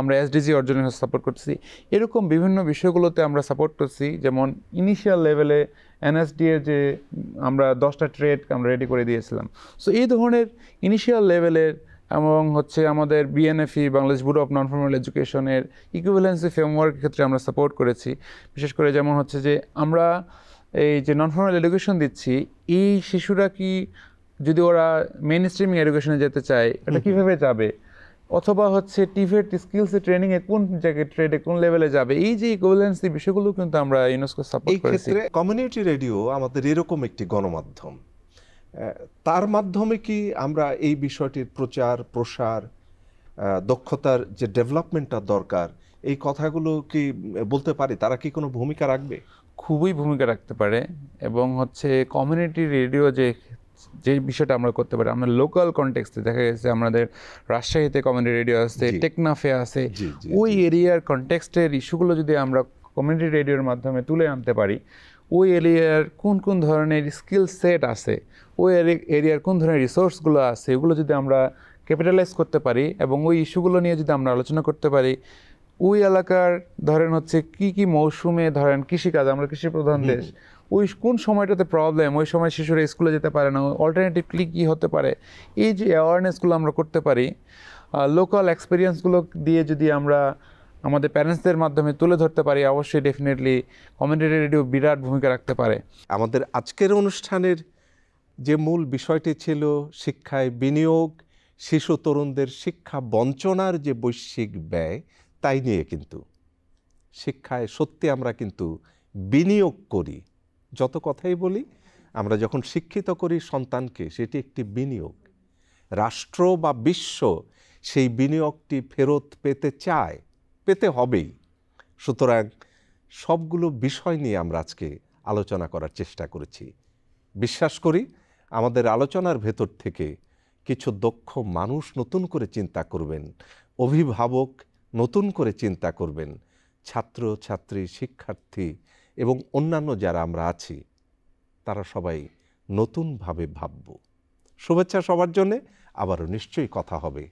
আমরা এসডিজি অর্জনের সাপোর্ট করতেছি, এরকম বিভিন্ন বিষয়গুলোতে আমরা সাপোর্ট করছি। যেমন ইনিশিয়াল লেভেলে এনএসডি এর যে আমরা 10টা ট্রেড আমরা রেডি করে দিয়েছিলাম। সো এই ধরনের ইনিশিয়াল লেভেলের এবং হচ্ছে আমাদের BNFE Bangladesh bureau of non formal এডুকেশনের ইকুইভ্যালেন্সি ফ্রেমওয়ার্কের ক্ষেত্রে আমরা সাপোর্ট করেছি। বিশেষ করে যেমন হচ্ছে যে আমরা এই যে নন ফর্মাল এডুকেশন দিচ্ছি, এই শিশুরা কি যদি ওরা মেইন স্ট্রিমিং এডুকেশনে যেতে চায় এটা কীভাবে যাবে, অথবা হচ্ছে টিভেট স্কিলসে ট্রেনিংয়ে কোন জায়গায় ট্রেডে কোন লেভেলে যাবে, এই যে ইকুইভ্যালেন্সি বিষয়গুলো কিন্তু আমরা ইউনেস্কো সাপোর্ট এই করেছি। ক্ষেত্রে কমিউনিটি রেডিও আমাদের এরকম একটি গণমাধ্যম, তার মাধ্যমে কি আমরা এই বিষয়টির প্রচার প্রসার, দক্ষতার যে ডেভেলপমেন্টটা দরকার, এই কথাগুলো কি বলতে পারি? তারা কি কোনো ভূমিকা রাখবে? খুবই ভূমিকা রাখতে পারে। এবং হচ্ছে কমিউনিটি রেডিও যে বিষয়টা আমরা করতে পারি, আমরা লোকাল কনটেক্সটে দেখা গেছে আমাদের রাজশাহীতে কমিউনিটি রেডিও আছে, টেকনাফে আছে, ওই এরিয়ার কনটেক্সটের ইস্যুগুলো যদি আমরা কমিউনিটি রেডিওর মাধ্যমে তুলে আনতে পারি, ওই এরিয়ার কোন কোন ধরনের স্কিল সেট আছে, ওই এরিয়ার কোন ধরনের রিসোর্সগুলো আছে, এগুলো যদি আমরা ক্যাপিটালাইজ করতে পারি এবং ওই ইস্যুগুলো নিয়ে যদি আমরা আলোচনা করতে পারি, ওই এলাকার ধরেন হচ্ছে কি কি মৌসুমে ধরেন কৃষিকাজ, আমরা কৃষি প্রধান দেশ, ওই কোন সময়টাতে প্রবলেম, ওই সময় শিশুরা স্কুলে যেতে পারে না, অল্টারনেটিভলি কী হতে পারে, এই যে অ্যাওয়ারনেসগুলো আমরা করতে পারি, লোকাল এক্সপিরিয়েন্সগুলো দিয়ে যদি আমরা আমাদের প্যারেন্টসদের মাধ্যমে তুলে ধরতে পারি, অবশ্যই ডেফিনেটলি কমিউনিটি রেডিও বিরাট ভূমিকা রাখতে পারে। আমাদের আজকের অনুষ্ঠানের যে মূল বিষয়টি ছিল শিক্ষায় বিনিয়োগ, শিশু তরুণদের শিক্ষা বঞ্চনার যে বৈশ্বিক ব্যয়, তাই নিয়ে কিন্তু শিক্ষায় সত্যি আমরা কিন্তু বিনিয়োগ করি। যত কথাই বলি, আমরা যখন শিক্ষিত করি সন্তানকে, সেটি একটি বিনিয়োগ। রাষ্ট্র বা বিশ্ব সেই বিনিয়োগটি ফেরত পেতে চায়, পেতে হবেই। সুতরাং সবগুলো বিষয় নিয়ে আমরা আজকে আলোচনা করার চেষ্টা করেছি। বিশ্বাস করি আমাদের আলোচনার ভেতর থেকে কিছু দক্ষ মানুষ নতুন করে চিন্তা করবেন, অভিভাবক নতুন করে চিন্তা করবেন, ছাত্র ছাত্রী, শিক্ষার্থী এবং অন্যান্য যারা আমরা আছি তারা সবাই নতুনভাবে ভাবব। শুভেচ্ছা সবার জন্যে। আবারও নিশ্চয়ই কথা হবে।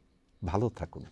ভালো থাকুন।